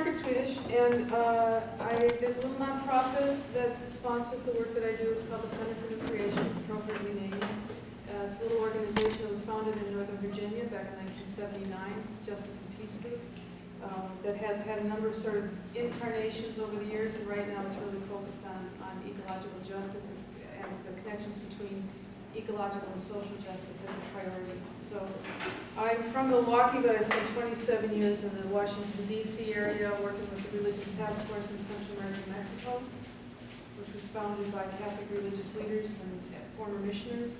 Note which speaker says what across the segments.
Speaker 1: Margaret Swedish, and there's a little nonprofit that sponsors the work that I do. It's called the Center for New Creation, appropriately named. It's a little organization that was founded in Northern Virginia back in 1979, Justice and Peace Group, that has had a number of sort of incarnations over the years, and right now it's really focused on ecological justice and the connections between ecological and social justice as a priority. So I'm from Milwaukee, but I spent 27 years in the Washington, D.C. area working with the Religious Task Force in Central America and Mexico, which was founded by Catholic religious leaders and former missioners.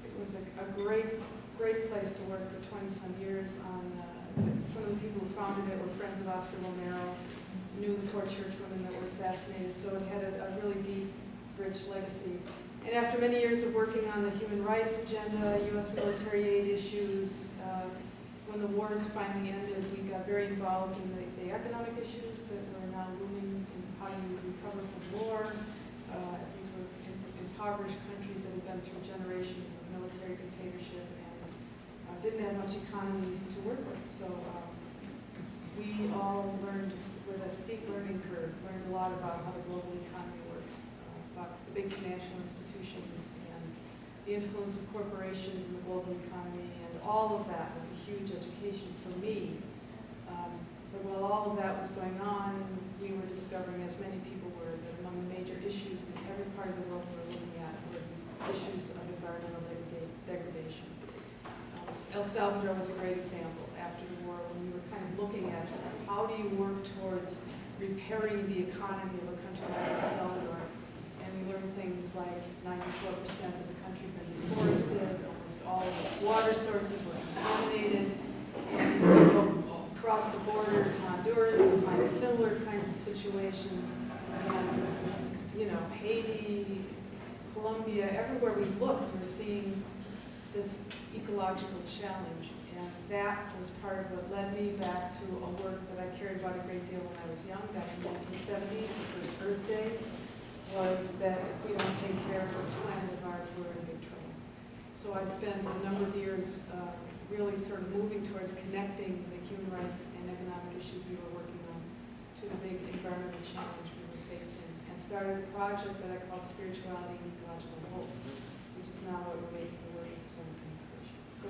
Speaker 1: It was a great place to work for 20-some years. Some of the people who founded it were friends of Oscar Romero, knew the 4 church women that were assassinated, so it had a really deep, rich legacy. And after many years of working on the human rights agenda, U.S. military aid issues, when the wars finally ended, we got very involved in the economic issues that were now looming, and how do you recover from war. These were impoverished countries that had been through generations of military dictatorship and didn't have much economies to work with. So we all learned, with a steep learning curve, learned a lot about how the global economy works, about the big financial institutions and the influence of corporations in the global economy, and all of that was a huge education for me. But while all of that was going on, we were discovering, as many people were, that among the major issues in every part of the world we were looking at were these issues of environmental degradation. El Salvador was a great example after the war, when we were kind of looking at how do you work towards repairing the economy of a country like El Salvador. And we learned things like 94% of the country had been deforested, almost all of its water sources were contaminated, and you could go across the border to Honduras and find similar kinds of situations. And, Haiti, Colombia, everywhere we look, we're seeing this ecological challenge. And that was part of what led me back to a work that I carried out a great deal when I was young, back in the 1970s. The first Earth Day was that if we don't take care of this planet of ours, we're in big trouble. So I spent a number of years really sort of moving towards connecting the human rights and economic issues we were working on to the big environmental challenge we were facing, and started a project that I called Spirituality and Ecological Hope, which is now what we're making the work at Center for New Creation. So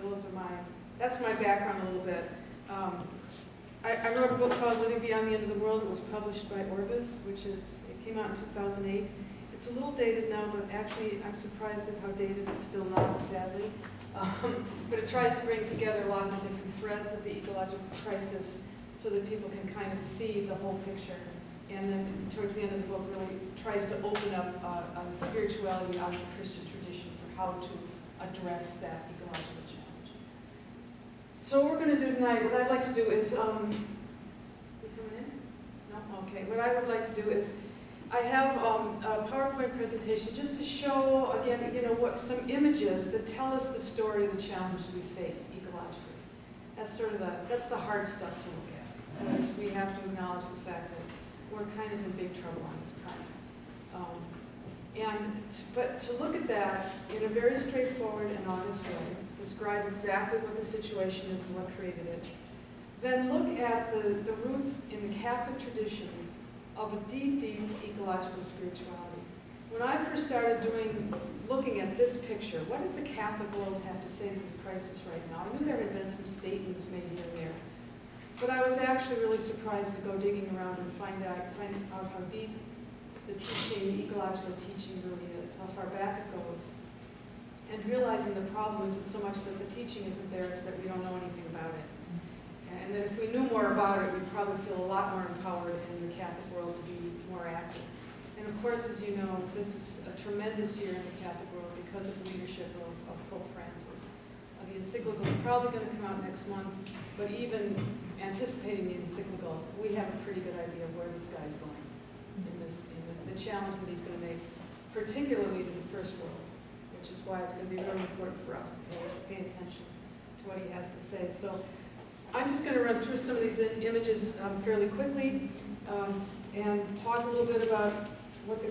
Speaker 1: that's my background a little bit. I wrote a book called Living Beyond the End of the World. It was published by Orbis, it came out in 2008. It's a little dated now, but actually I'm surprised at how dated it's still not, sadly. But it tries to bring together a lot of the different threads of the ecological crisis so that people can kind of see the whole picture. And then towards the end of the book really tries to open up a spirituality out of the Christian tradition for how to address that ecological challenge. So what we're going to do tonight, what I'd like to do is, you coming in? No? Okay. What I would like to do is, I have a PowerPoint presentation just to show, again, some images that tell us the story of the challenges we face ecologically. That's the hard stuff to look at, because we have to acknowledge the fact that we're kind of in big trouble on this planet. But to look at that in a very straightforward and honest way, describe exactly what the situation is and what created it, then look at the roots in the Catholic tradition of a deep, deep ecological spirituality. When I first started looking at this picture, what does the Catholic world have to say to this crisis right now? I knew there had been some statements made here and there, but I was actually really surprised to go digging around and find out how deep the teaching, the ecological teaching really is, how far back it goes, and realizing the problem isn't so much that the teaching isn't there, it's that we don't know anything about it. And that if we knew more about it, we'd probably feel a lot more empowered in the Catholic world to be more active. And of course, as you know, this is a tremendous year in the Catholic world because of the leadership of Pope Francis. The encyclical is probably going to come out next month, but even anticipating the encyclical, we have a pretty good idea of where this guy's going in the challenge that he's going to make, particularly to the first world, which is why it's going to be really important for us to pay attention to what he has to say. So I'm just going to run through some of these images fairly quickly and talk a little bit about what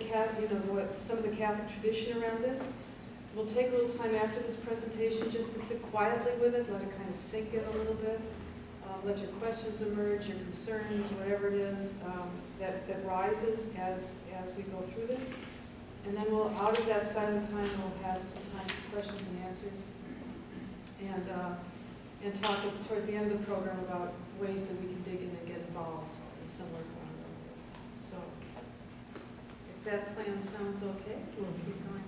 Speaker 1: some of the Catholic tradition around this. We'll take a little time after this presentation just to sit quietly with it, let it kind of sink in a little bit. Let your questions emerge, your concerns, whatever it is that rises as we go through this. And then we'll, out of that silent time, we'll have some time for questions and answers. And talk towards the end of the program about ways that we can dig in and get involved in similar ground areas. So if that plan sounds okay, we'll keep going.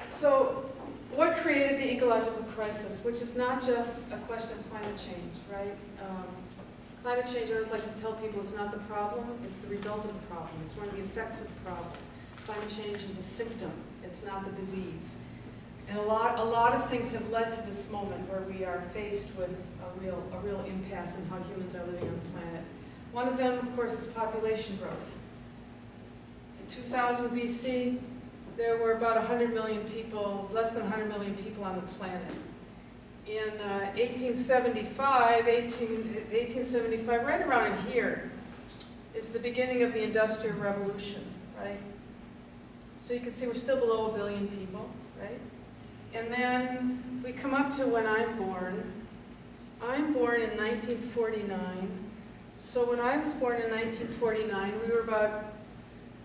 Speaker 1: So what created the ecological crisis, which is not just a question of climate change, right? Climate change, I always like to tell people, it's not the problem, it's the result of the problem. It's one of the effects of the problem. Climate change is a symptom, it's not the disease. And a lot of things have led to this moment where we are faced with a real impasse in how humans are living on the planet. One of them, of course, is population growth. In 2000 BC, there were about 100 million people, less than 100 million people on the planet. In 1875, right around here, is the beginning of the Industrial Revolution, right? So you can see we're still below 1 billion people, right? And then we come up to when I'm born. I'm born in 1949. So when I was born in 1949, we were about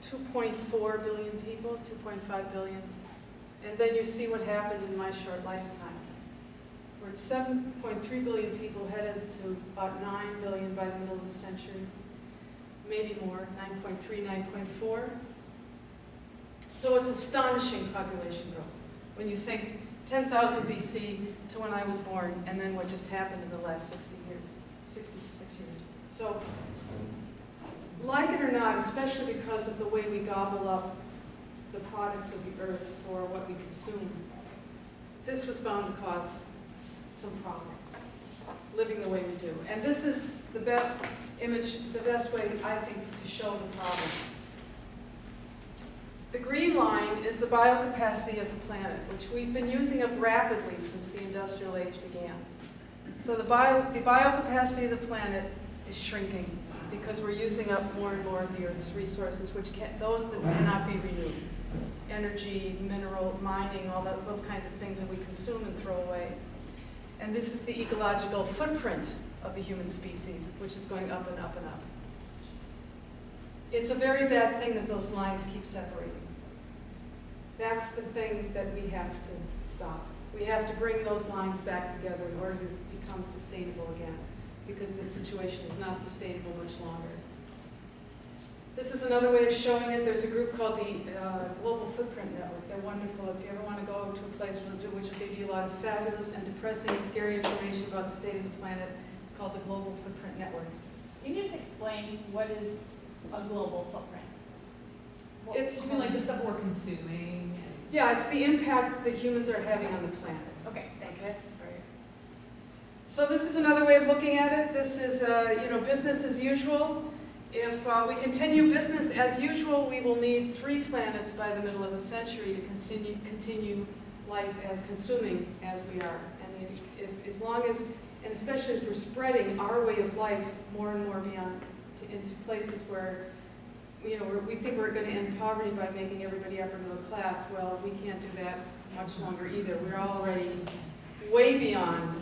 Speaker 1: 2.4 billion people, 2.5 billion. And then you see what happened in my short lifetime. We're at 7.3 billion people, headed to about 9 billion by the middle of the century. Maybe more, 9.3, 9.4. So it's astonishing population growth. When you think 10,000 BC to when I was born, and then what just happened in the last 66 years. So, like it or not, especially because of the way we gobble up the products of the earth for what we consume, this was bound to cause some problems, living the way we do. And this is the best image, the best way, I think, to show the problem. The green line is the biocapacity of the planet, which we've been using up rapidly since the industrial age began. So the biocapacity of the planet is shrinking because we're using up more and more of the Earth's resources, those that cannot be renewed. Energy, mineral, mining, all those kinds of things that we consume and throw away. And this is the ecological footprint of the human species, which is going up and up and up. It's a very bad thing that those lines keep separating. That's the thing that we have to stop. We have to bring those lines back together in order to become sustainable again, because this situation is not sustainable much longer. This is another way of showing it. There's a group called the Global Footprint Network. They're wonderful. If you ever want to go to a place which will give you a lot of fabulous and depressing and scary information about the state of the planet, it's called the Global Footprint Network.
Speaker 2: Can you just explain what is a global footprint?
Speaker 1: It's
Speaker 3: You mean like the stuff we're consuming?
Speaker 1: Yeah, it's the impact that humans are having on the planet.
Speaker 2: Okay, thanks.
Speaker 1: Okay. Right. So this is another way of looking at it. This is, business as usual. If we continue business as usual, we will need 3 planets by the middle of the century to continue life as consuming as we are. And as long as, and especially as we're spreading our way of life more and more beyond into places where, we think we're going to end poverty by making everybody upper middle class. Well, we can't do that much longer either. We're already way beyond,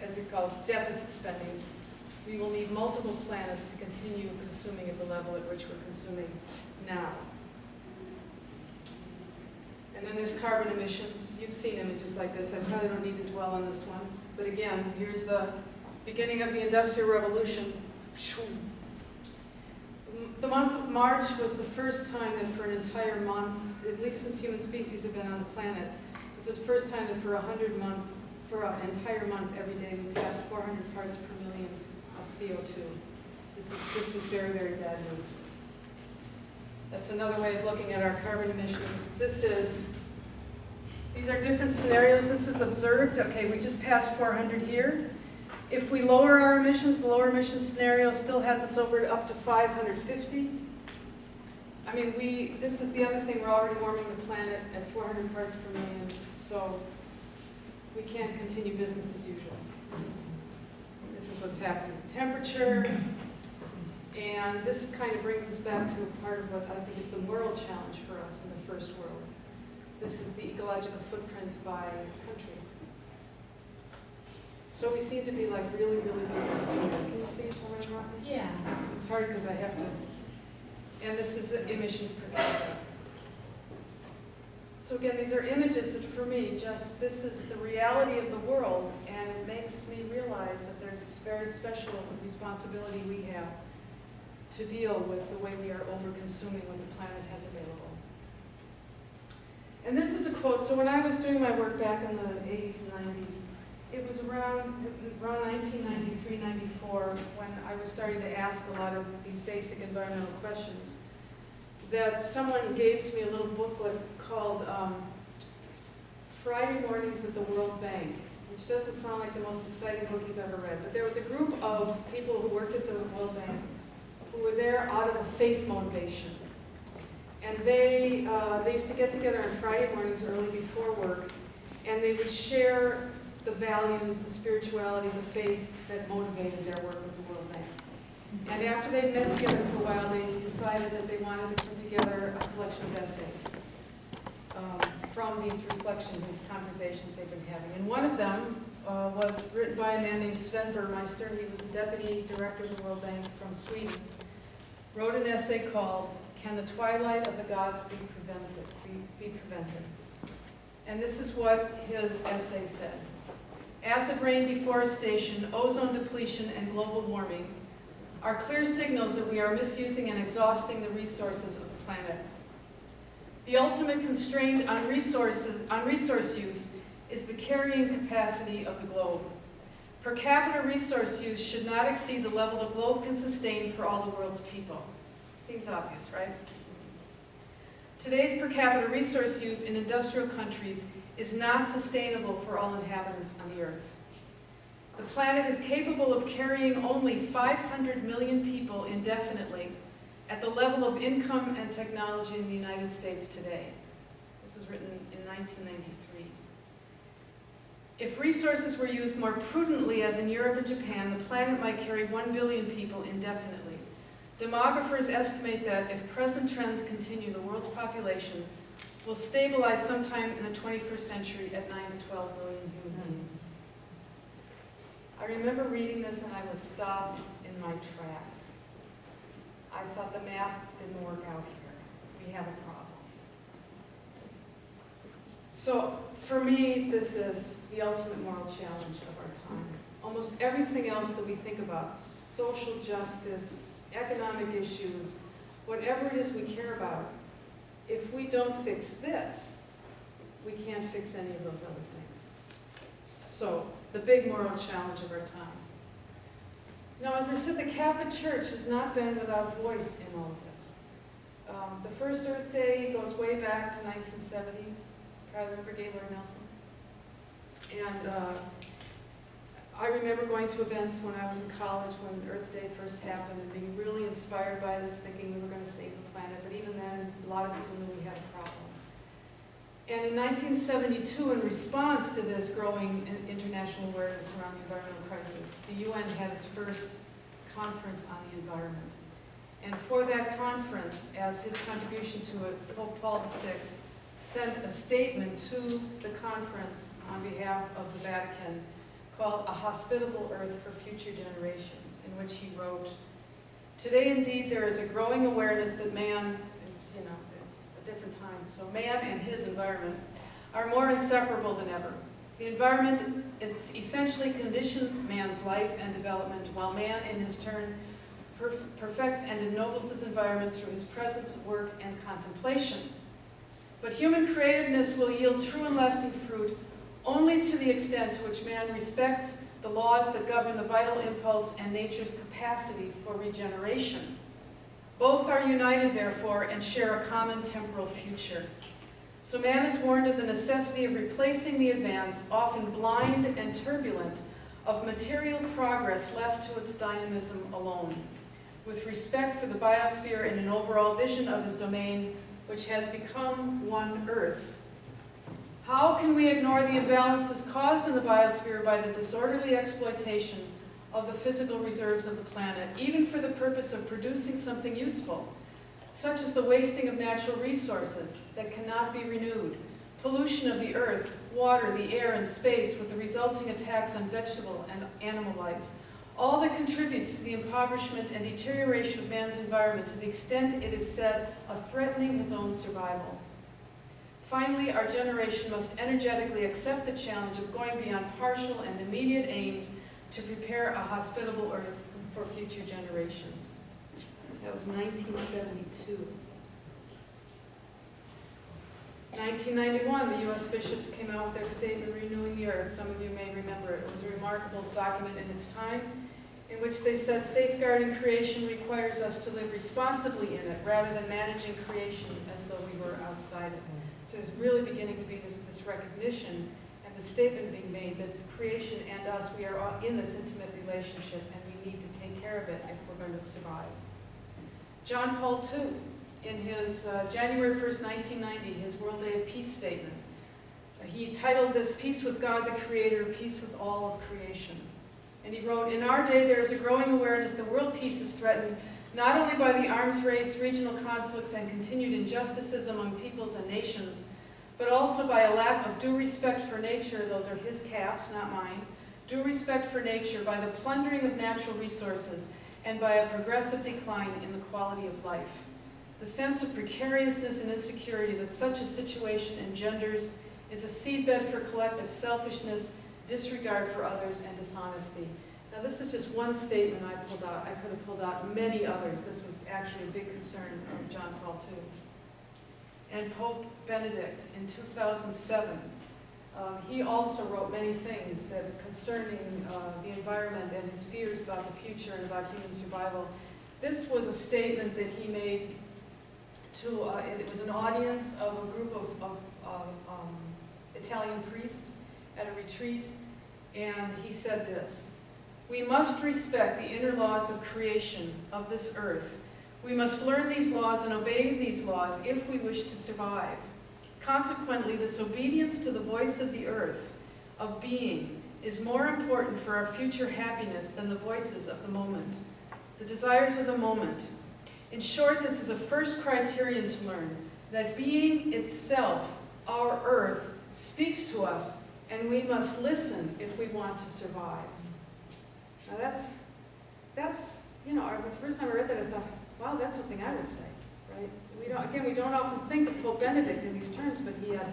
Speaker 1: as it's called, deficit spending. We will need multiple planets to continue consuming at the level at which we're consuming now. And then there's carbon emissions. You've seen images like this. I probably don't need to dwell on this one. But again, here's the beginning of the Industrial Revolution. The month of March was the first time that for an entire month, at least since human species have been on the planet, it was the first time that for an entire month every day we passed 400 parts per million of CO2. This was very, very bad news. That's another way of looking at our carbon emissions. These are different scenarios. This is observed. Okay, we just passed 400 here. If we lower our emissions, the lower emission scenario still has us over up to 550. I mean, this is the other thing, we're already warming the planet at 400 parts per million, so we can't continue business as usual. This is what's happening. Temperature, and this kind of brings us back to a part of what I think is the moral challenge for us in the first world. This is the ecological footprint by country. So we seem to be like really, really big consumers. Can you see it already, Martin?
Speaker 2: Yeah.
Speaker 1: It's hard because I have to, and this is emissions per capita. So again, these are images that for me, just this is the reality of the world, and it makes me realize that there's this very special responsibility we have to deal with the way we are over-consuming what the planet has available. And this is a quote. So when I was doing my work back in the 80s and 90s, it was around 1993, 94, when I was starting to ask a lot of these basic environmental questions, that someone gave to me a little booklet called Friday Mornings at the World Bank, which doesn't sound like the most exciting book you've ever read, but there was a group of people who worked at the World Bank who were there out of a faith motivation. And they used to get together on Friday mornings early before work, and they would share the values, the spirituality, the faith that motivated their work with the World Bank. And after they met together for a while, they decided that they wanted to put together a collection of essays from these reflections, these conversations they've been having. And one of them was written by a man named Sven Burmeister. He was a deputy director of the World Bank from Sweden. Wrote an essay called "Can the Twilight of the Gods be Prevented?" And this is what his essay said. Acid rain deforestation, ozone depletion, and global warming are clear signals that we are misusing and exhausting the resources of the planet. The ultimate constraint on resource use is the carrying capacity of the globe. Per capita resource use should not exceed the level the globe can sustain for all the world's people. Seems obvious, right? Today's per capita resource use in industrial countries is not sustainable for all inhabitants on the earth. The planet is capable of carrying only 500 million people indefinitely at the level of income and technology in the United States today. This was written in 1993. If resources were used more prudently, as in Europe and Japan, the planet might carry 1 billion people indefinitely. Demographers estimate that if present trends continue, the world's population will stabilize sometime in the 21st century at 9 to 12 million human beings. I remember reading this and I was stopped in my tracks. I thought the math didn't work out here. We have a problem. So for me, this is the ultimate moral challenge of our time. Almost everything else that we think about, social justice, economic issues, whatever it is we care about, if we don't fix this, we can't fix any of those other things. So, the big moral challenge of our times. Now, as I said, the Catholic Church has not been without voice in all of this. The first Earth Day goes way back to 1970. Probably remember Gaylord Nelson. And I remember going to events when I was in college when Earth Day first happened and being really inspired by this, thinking we were going to save the planet. But even then, a lot of people knew we had a problem. And in 1972, in response to this growing international awareness around the environmental crisis, the UN had its first conference on the environment. And for that conference, as his contribution to it, Pope Paul VI sent a statement to the conference on behalf of the Vatican called A Hospitable Earth for Future Generations, in which he wrote, "Today indeed there is a growing awareness that man, it's a different time, so man and his environment are more inseparable than ever. The environment, it essentially conditions man's life and development, while man in his turn perfects and ennobles his environment through his presence, work, and contemplation. But human creativeness will yield true and lasting fruit only to the extent to which man respects the laws that govern the vital impulse and nature's capacity for regeneration. Both are united, therefore, and share a common temporal future. So man is warned of the necessity of replacing the advance, often blind and turbulent, of material progress left to its dynamism alone, with respect for the biosphere and an overall vision of his domain, which has become one Earth. How can we ignore the imbalances caused in the biosphere by the disorderly exploitation of the physical reserves of the planet, even for the purpose of producing something useful, such as the wasting of natural resources that cannot be renewed, pollution of the earth, water, the air, and space with the resulting attacks on vegetable and animal life. All that contributes to the impoverishment and deterioration of man's environment to the extent it is said of threatening his own survival. Finally, our generation must energetically accept the challenge of going beyond partial and immediate aims to prepare a hospitable earth for future generations. That was 1972. 1991, the U.S. bishops came out with their statement, Renewing the Earth. Some of you may remember it. It was a remarkable document in its time, in which they said safeguarding creation requires us to live responsibly in it, rather than managing creation as though we were outside it. So there's really beginning to be this recognition and the statement being made that creation and us, we are all in this intimate relationship, and we need to take care of it if we're going to survive. John Paul II, in his January 1st, 1990, his World Day of Peace statement, he titled this, Peace with God the Creator, Peace with All of Creation. And he wrote, in our day there is a growing awareness that world peace is threatened not only by the arms race, regional conflicts, and continued injustices among peoples and nations, but also by a lack of due respect for nature, those are his caps, not mine, due respect for nature, by the plundering of natural resources, and by a progressive decline in the quality of life. The sense of precariousness and insecurity that such a situation engenders is a seedbed for collective selfishness, disregard for others, and dishonesty. Now this is just one statement I pulled out. I could have pulled out many others. This was actually a big concern of John Paul II. And Pope Benedict in 2007, he also wrote many things that concerning the environment and his fears about the future and about human survival. This was a statement that he made to, it was an audience of a group of Italian priests at a retreat, and he said this, we must respect the inner laws of creation of this earth. We must learn these laws and obey these laws if we wish to survive. Consequently, this obedience to the voice of the earth, of being, is more important for our future happiness than the voices of the moment, the desires of the moment. In short, this is a first criterion to learn, that being itself, our earth, speaks to us, and we must listen if we want to survive. Now that's the first time I read that, I thought, wow, that's something I would say, right? We don't often think of Pope Benedict in these terms, but he had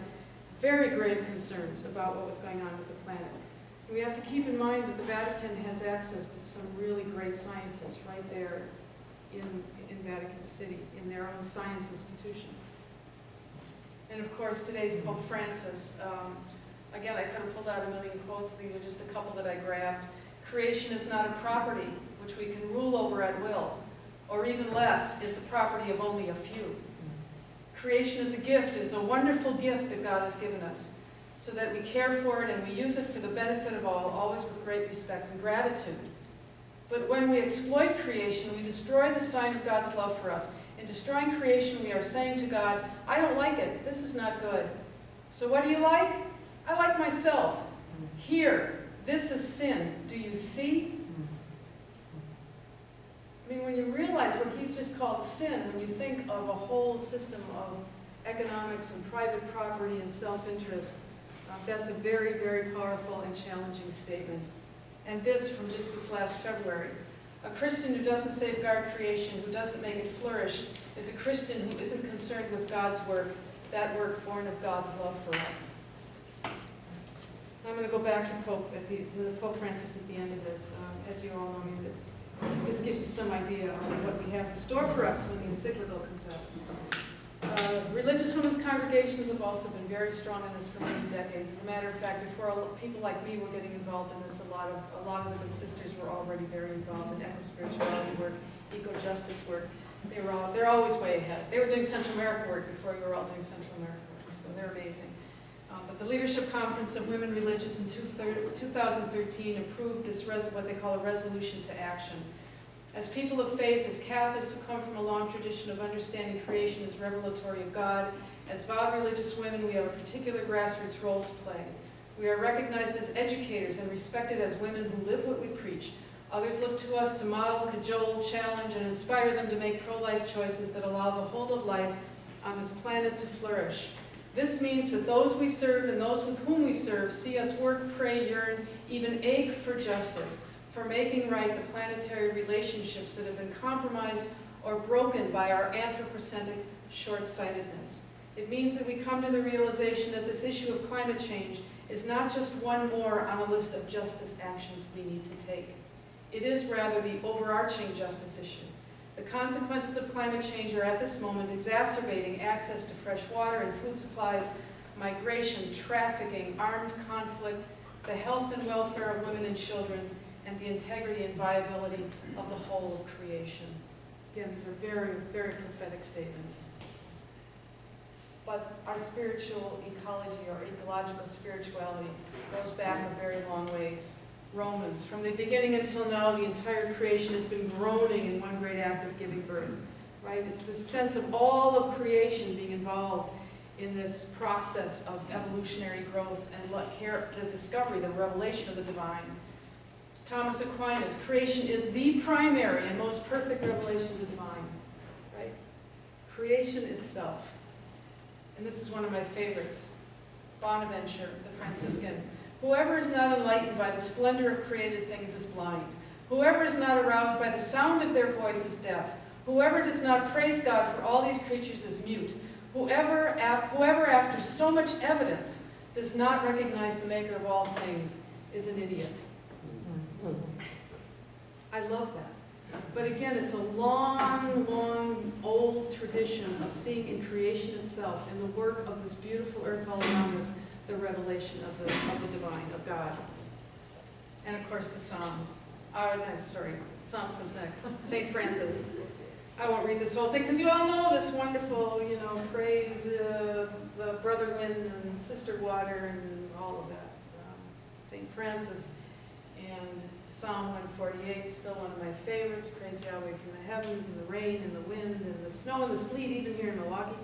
Speaker 1: very grave concerns about what was going on with the planet. And we have to keep in mind that the Vatican has access to some really great scientists right there in Vatican City, in their own science institutions. And of course, today's Pope Francis. Again, I could have pulled out a million quotes. These are just a couple that I grabbed. Creation is not a property which we can rule over at will, or even less, is the property of only a few. Creation is a gift, it is a wonderful gift that God has given us, so that we care for it and we use it for the benefit of all, always with great respect and gratitude. But when we exploit creation, we destroy the sign of God's love for us. In destroying creation, we are saying to God, I don't like it, this is not good. So what do you like? I like myself. Here, this is sin. Do you see? I mean, when you realize what he's just called sin, when you think of a whole system of economics and private property and self-interest, that's a very, very powerful and challenging statement. And this from just this last February. A Christian who doesn't safeguard creation, who doesn't make it flourish, is a Christian who isn't concerned with God's work, that work born of God's love for us. I'm going to go back to Pope Francis at the end of this. As you all know, this gives you some idea of what we have in store for us when the encyclical comes out. Religious women's congregations have also been very strong in this for many decades. As a matter of fact, before people like me were getting involved in this, a lot of the good sisters were already very involved in eco-spirituality work, eco-justice work. They're always way ahead. They were doing Central America work before you were all doing Central America work, so they're amazing. But the Leadership Conference of Women Religious in 2013 approved this what they call a resolution to action. As people of faith, as Catholics who come from a long tradition of understanding creation as revelatory of God, as vowed religious women, we have a particular grassroots role to play. We are recognized as educators and respected as women who live what we preach. Others look to us to model, cajole, challenge, and inspire them to make pro-life choices that allow the whole of life on this planet to flourish. This means that those we serve and those with whom we serve see us work, pray, yearn, even ache for justice, for making right the planetary relationships that have been compromised or broken by our anthropocentric short-sightedness. It means that we come to the realization that this issue of climate change is not just one more on a list of justice actions we need to take. It is rather the overarching justice issue. The consequences of climate change are at this moment exacerbating access to fresh water and food supplies, migration, trafficking, armed conflict, the health and welfare of women and children, and the integrity and viability of the whole of creation. Again, these are very, very prophetic statements. But our spiritual ecology, or ecological spirituality, goes back a very long ways. Romans, from the beginning until now, the entire creation has been groaning in one great act of giving birth, right? It's the sense of all of creation being involved in this process of evolutionary growth and the discovery, the revelation of the divine. Thomas Aquinas, creation is the primary and most perfect revelation of the divine, right? Creation itself. And this is one of my favorites. Bonaventure, the Franciscan. Whoever is not enlightened by the splendor of created things is blind. Whoever is not aroused by the sound of their voice is deaf. Whoever does not praise God for all these creatures is mute. Whoever after so much evidence does not recognize the maker of all things is an idiot. I love that. But again, it's a long, long, old tradition of seeing in creation itself, in the work of this beautiful earth all around us, the revelation of the divine, of God. And of course the Psalms. Psalms comes next. St. Francis. I won't read this whole thing because you all know this wonderful, praise the brother wind and sister water and all of that. St. Francis. And Psalm 148, still one of my favorites. Praise Yahweh from the heavens, and the rain, and the wind, and the snow, and the sleet, even here in Milwaukee.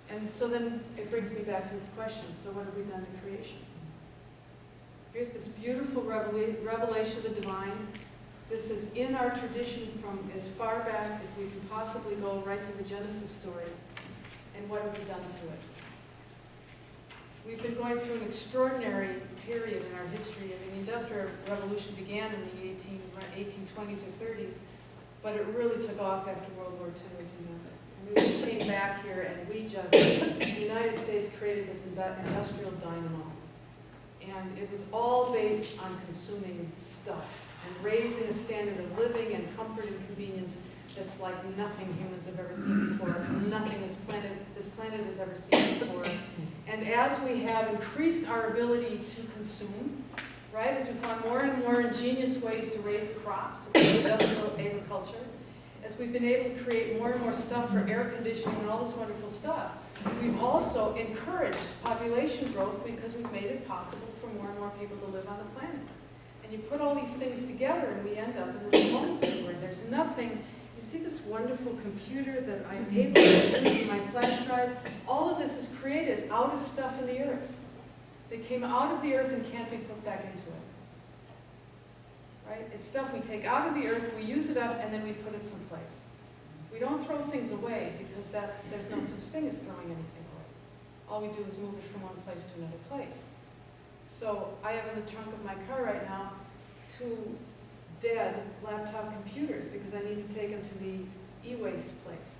Speaker 1: And so then it brings me back to this question, so what have we done to creation? Here's this beautiful revelation of the divine. This is in our tradition from as far back as we can possibly go, right to the Genesis story. And what have we done to it? We've been going through an extraordinary period in our history. I mean, the Industrial Revolution began in the 1820s or 30s, but it really took off after World War II, as you know. And we came back here and the United States created this industrial dynamo. And it was all based on consuming stuff and raising a standard of living and comfort and convenience that's like nothing humans have ever seen before, nothing this planet has ever seen before. And as we have increased our ability to consume, right, as we found more and more ingenious ways to raise crops, industrial agriculture, as we've been able to create more and more stuff for air conditioning and all this wonderful stuff, we've also encouraged population growth because we've made it possible for more and more people to live on the planet. And you put all these things together and we end up in this moment where there's nothing. You see this wonderful computer that I'm able to use in my flash drive? All of this is created out of stuff in the earth. They came out of the earth and can't be put back into it. Right? It's stuff we take out of the earth, we use it up, and then we put it someplace. We don't throw things away because there's no such thing as throwing anything away. All we do is move it from one place to another place. So I have in the trunk of my car right now 2 dead laptop computers because I need to take them to the e-waste place.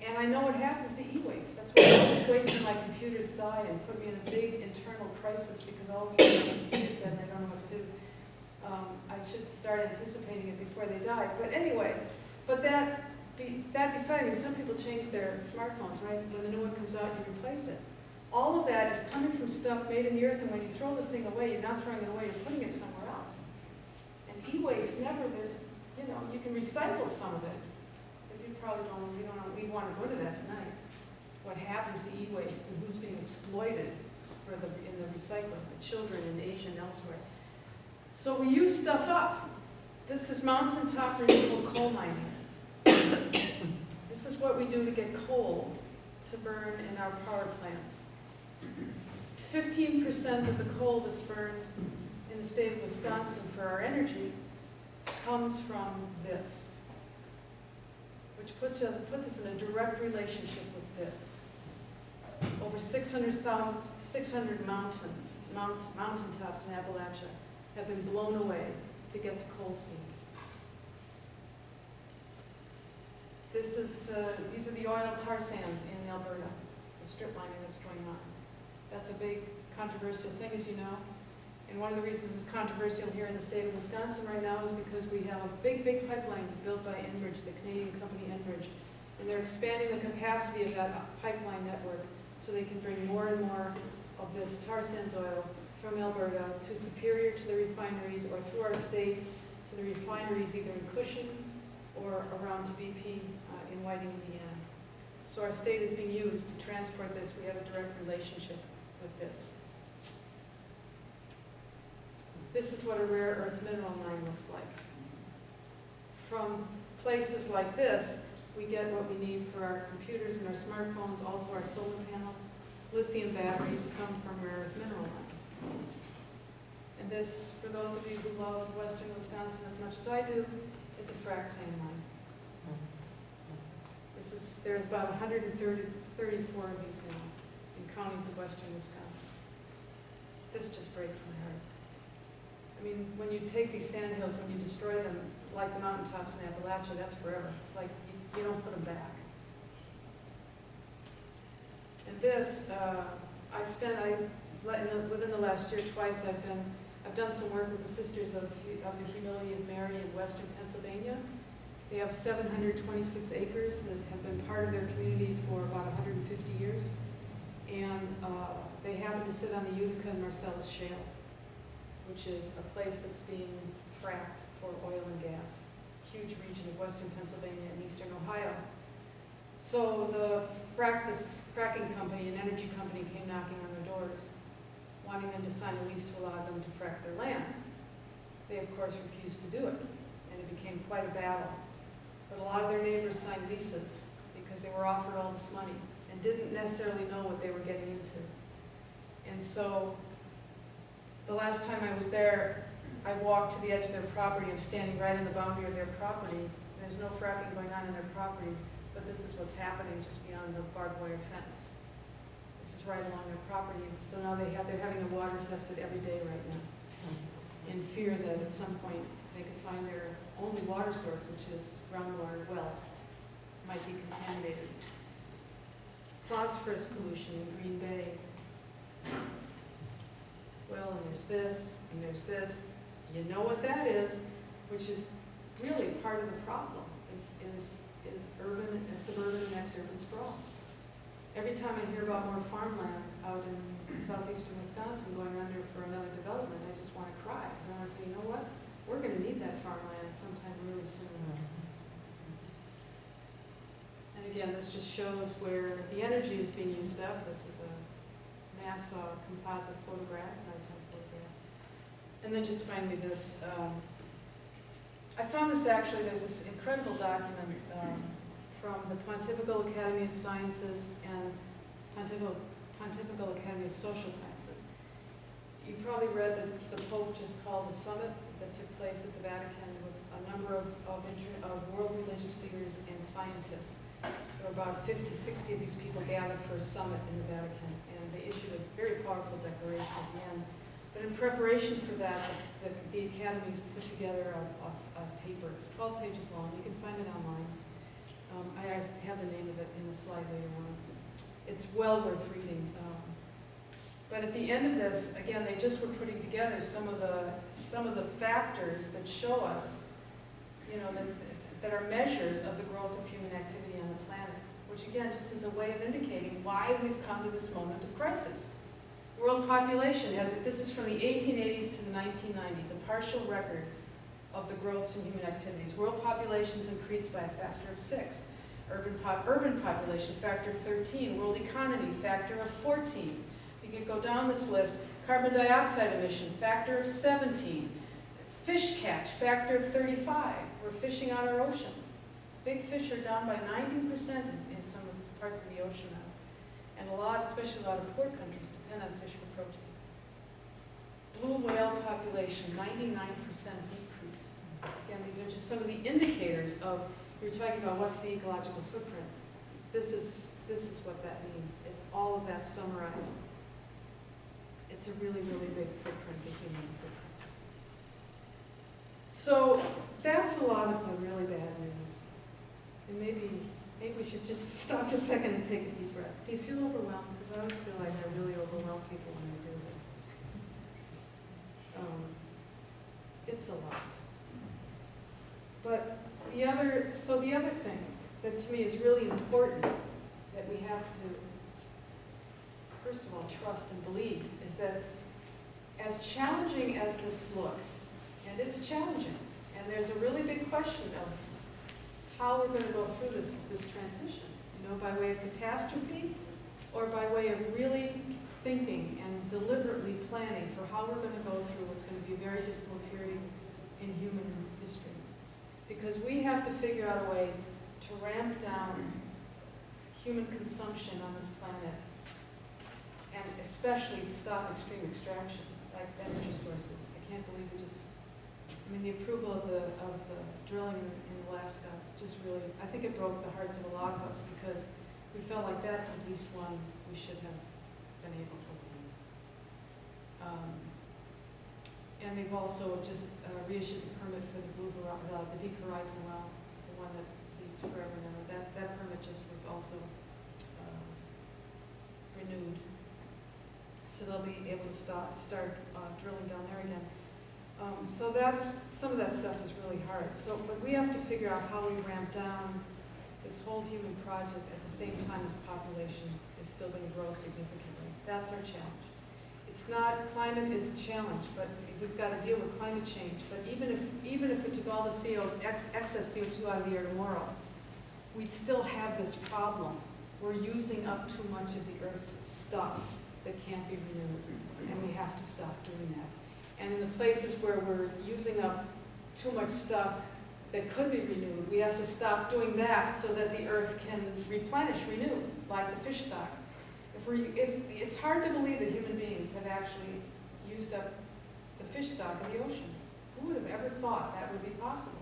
Speaker 1: And I know what happens to e-waste. That's why I always wait till my computers die and put me in a big internal crisis because all of a sudden my computer's dead and I don't know what to do. I should start anticipating it before they die. But anyway, that beside, I mean, some people change their smartphones, right? When the new one comes out, you replace it. All of that is coming from stuff made in the earth, and when you throw the thing away, you're not throwing it away, you're putting it somewhere else. And e-waste you can recycle some of it, but you probably we want to go to that tonight. What happens to e-waste and who's being exploited in the recycling, the children in Asia and elsewhere. So we use stuff up. This is mountaintop renewable coal mining. This is what we do to get coal to burn in our power plants. 15% of the coal that's burned in the state of Wisconsin for our energy comes from this, which puts us in a direct relationship with this. over 600 mountaintops in Appalachia have been blown away to get to coal seams. These are the oil tar sands in Alberta, the strip mining that's going on. That's a big controversial thing, as you know. And one of the reasons it's controversial here in the state of Wisconsin right now is because we have a big pipeline built by Enbridge, the Canadian company Enbridge. And they're expanding the capacity of that pipeline network so they can bring more and more of this tar sands oil from Alberta to Superior to the refineries, or through our state to the refineries either in Cushing or around to BP in Whiting, Indiana. So our state is being used to transport this. We have a direct relationship with this. This is what a rare earth mineral mine looks like. From places like this, we get what we need for our computers and our smartphones, also our solar panels. Lithium batteries come from rare earth mineral mines. And this, for those of you who love western Wisconsin as much as I do, is a frac sand mine. There's about 134 of these now in counties of western Wisconsin. This just breaks my heart. I mean, when you take these sand hills, when you destroy them, like the mountaintops in Appalachia, that's forever. It's like you don't put them back. And this, within the last year, twice I've done some work with the Sisters of the Humility of Mary in western Pennsylvania. They have 726 acres that have been part of their community for about 150 years. And they happen to sit on the Utica and Marcellus Shale, which is a place that's being fracked for oil and gas. Huge region of western Pennsylvania and eastern Ohio. So this fracking company, an energy company, came knocking on their doors, wanting them to sign a lease to allow them to frack their land. They, of course, refused to do it, and it became quite a battle. But a lot of their neighbors signed leases because they were offered all this money and didn't necessarily know what they were getting into. And so the last time I was there, I walked to the edge of their property. I'm standing right on the boundary of their property. There's no fracking going on in their property, but this is what's happening just beyond the barbed wire fence. This is right along their property. So now they're having the water tested every day right now, in fear that at some point they could find their only water source, which is groundwater wells, might be contaminated. Phosphorus pollution in Green Bay. Well, and there's this, and there's this. You know what that is, which is really part of the problem, is urban and suburban and exurban sprawl. Every time I hear about more farmland out in southeastern Wisconsin going under for another development, I just want to cry. Because I want to say, you know what? We're going to need that farmland sometime really soon. And again, this just shows where the energy is being used up. This is a NASA composite photograph, nighttime photograph. And then just finally this. I found this actually, there's this incredible document from the Pontifical Academy of Sciences and Pontifical Academy of Social Sciences. You probably read that the Pope just called a summit that took place at the Vatican with a number of world religious leaders and scientists. There were about 50, 60 of these people gathered for a summit in the Vatican, and they issued a very powerful declaration at the end. But in preparation for that, the Academy's put together a paper. It's 12 pages long. You can find it online. I have the name of it in the slide later on. It's well worth reading. But at the end of this, again, they just were putting together some of the factors that show us, you know, that are measures of the growth of human activity on the planet, which again, just is a way of indicating why we've come to this moment of crisis. World population this is from the 1880s to the 1990s, a partial record of the growths in human activities. World populations increased by a factor of 6. Urban population, factor of 13. World economy, factor of 14. You can go down this list. Carbon dioxide emission, factor of 17. Fish catch, factor of 35. We're fishing out our oceans. Big fish are down by 90% in some parts of the ocean now. And especially a lot of poor countries, depend on fish for protein. Blue whale population, 99% decrease. Again, these are just some of the indicators of, you're talking about what's the ecological footprint. This is this is what that means. It's all of that summarized. It's a really, really big footprint, the human footprint. So that's a lot of the really bad news. And maybe we should just stop a second and take a deep breath. Do you feel overwhelmed? Because I always feel like I really overwhelm people when I do this. It's a lot. But the other thing that to me is really important that we have to, first of all, trust and believe is that as challenging as this looks, and it's challenging, and there's a really big question of how we're going to go through this transition, by way of catastrophe or by way of really thinking and deliberately planning for how we're going to go through what's going to be a very difficult period in human history. Because we have to figure out a way to ramp down human consumption on this planet, and especially to stop extreme extraction, like energy sources. I can't believe the approval of the drilling in Alaska just really, I think it broke the hearts of a lot of us because we felt like that's at least one we should have been able to leave. And they've also just reissued the permit for the Deep Horizon well, the one that took forever now. That permit just was also renewed. So they'll be able to start drilling down there again. So some of that stuff is really hard. But we have to figure out how we ramp down this whole human project at the same time as population is still going to grow significantly. That's our challenge. It's not, climate is a challenge, but we've got to deal with climate change. But even if we took all the excess CO2 out of the air tomorrow, we'd still have this problem. We're using up too much of the Earth's stuff that can't be renewed, and we have to stop doing that. And in the places where we're using up too much stuff that could be renewed, we have to stop doing that so that the Earth can renew, like the fish stock. It's hard to believe that human beings have actually used up the fish stock in the oceans. Who would have ever thought that would be possible?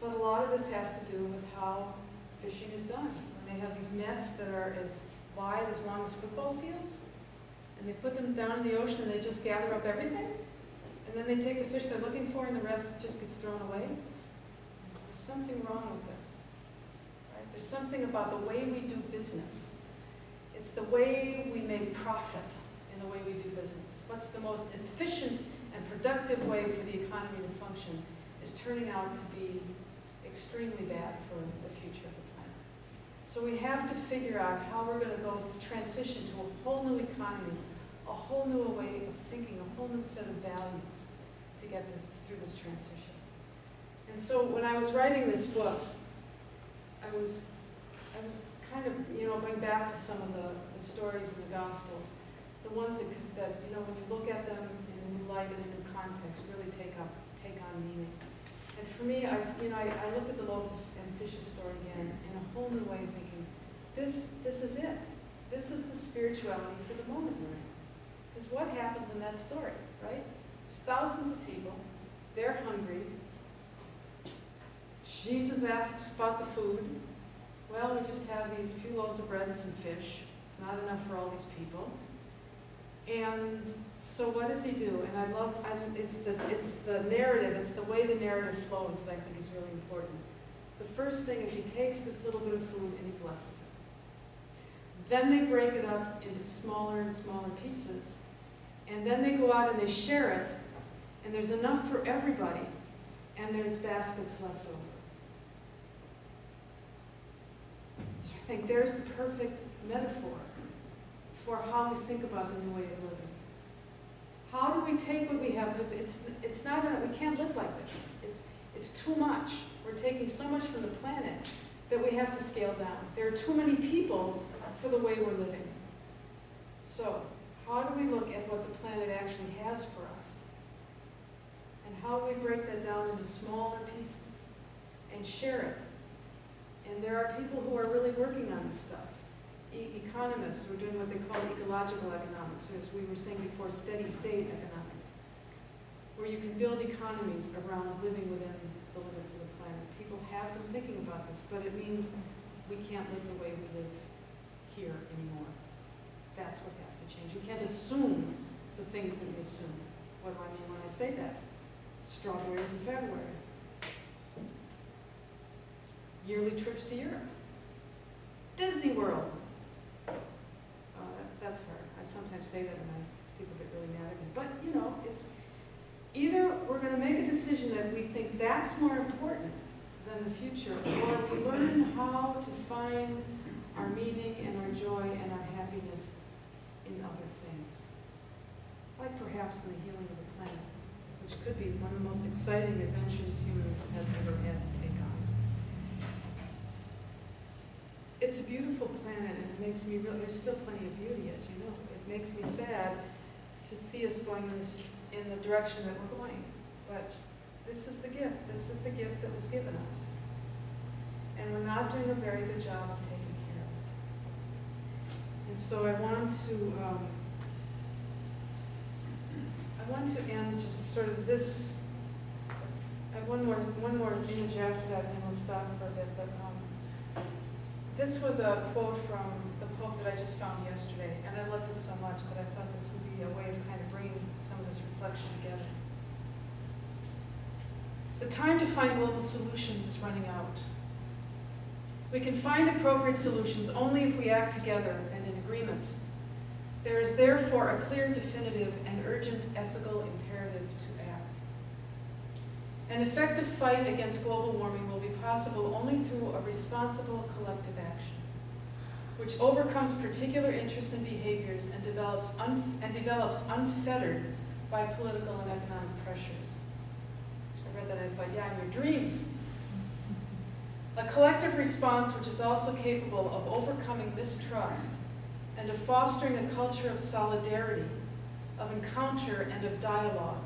Speaker 1: But a lot of this has to do with how fishing is done. When they have these nets that are as wide, as long as football fields, and they put them down in the ocean and they just gather up everything, and then they take the fish they're looking for and the rest just gets thrown away. There's something wrong with this. Right? There's something about the way we do business. It's the way we make profit in the way we do business. What's the most efficient and productive way for the economy to function is turning out to be extremely bad for the future of the planet. So we have to figure out how we're going to transition to a whole new economy, a whole new way of thinking, a whole new set of values to get through this transition. And so when I was writing this book, I was kind of, going back to some of the stories in the Gospels, the ones that when you look at them in a new light and a new context, really take on meaning. And for me, I looked at the loaves and fishes story again in a whole new way, thinking, this is it. This is the spirituality for the moment we're in. Because what happens in that story, right? There's thousands of people, they're hungry. Jesus asks about the food. Well, we just have these few loaves of bread and some fish. It's not enough for all these people. And so what does he do? And it's the narrative, it's the way the narrative flows that I think is really important. The first thing is he takes this little bit of food and he blesses it. Then they break it up into smaller and smaller pieces. And then they go out and they share it. And there's enough for everybody. And there's baskets left over. So I think there's the perfect metaphor for how we think about the new way of living. How do we take what we have? Because it's not, we can't live like this. It's too much. We're taking so much from the planet that we have to scale down. There are too many people for the way we're living. So how do we look at what the planet actually has for us? And how do we break that down into smaller pieces and share it? And there are people who are really working on this stuff. Economists who are doing what they call ecological economics, or as we were saying before, steady state economics, where you can build economies around living within the limits of the planet. People have been thinking about this, but it means we can't live the way we live, here anymore. That's what has to change. We can't assume the things that we assume. What do I mean when I say that? Strawberries in February. Yearly trips to Europe. Disney World. That's hard. I sometimes say that and people get really mad at me. But, you know, it's either we're going to make a decision that we think that's more important than the future, or we learn how to find our meaning and our joy and our happiness in other things. Like perhaps in the healing of the planet, which could be one of the most exciting adventures humans have ever had to take on. It's a beautiful planet, and it makes me there's still plenty of beauty, as you know. It makes me sad to see us going in the direction that we're going. But this is the gift. This is the gift that was given us. And we're not doing a very good job of taking care of it. And so I want to end just sort of this. I have one more image after that, and then we'll stop for a bit. But this was a quote from the Pope that I just found yesterday, and I loved it so much that I thought this would be a way of kind of bringing some of this reflection together. The time to find global solutions is running out. We can find appropriate solutions only if we act together and in agreement. There is therefore a clear, definitive, and urgent ethical imperative to act. An effective fight against global warming will be possible only through a responsible collective action, which overcomes particular interests and behaviors and develops unfettered by political and economic pressures. I read that and I thought, yeah, in your dreams. A collective response which is also capable of overcoming mistrust and of fostering a culture of solidarity, of encounter and of dialogue,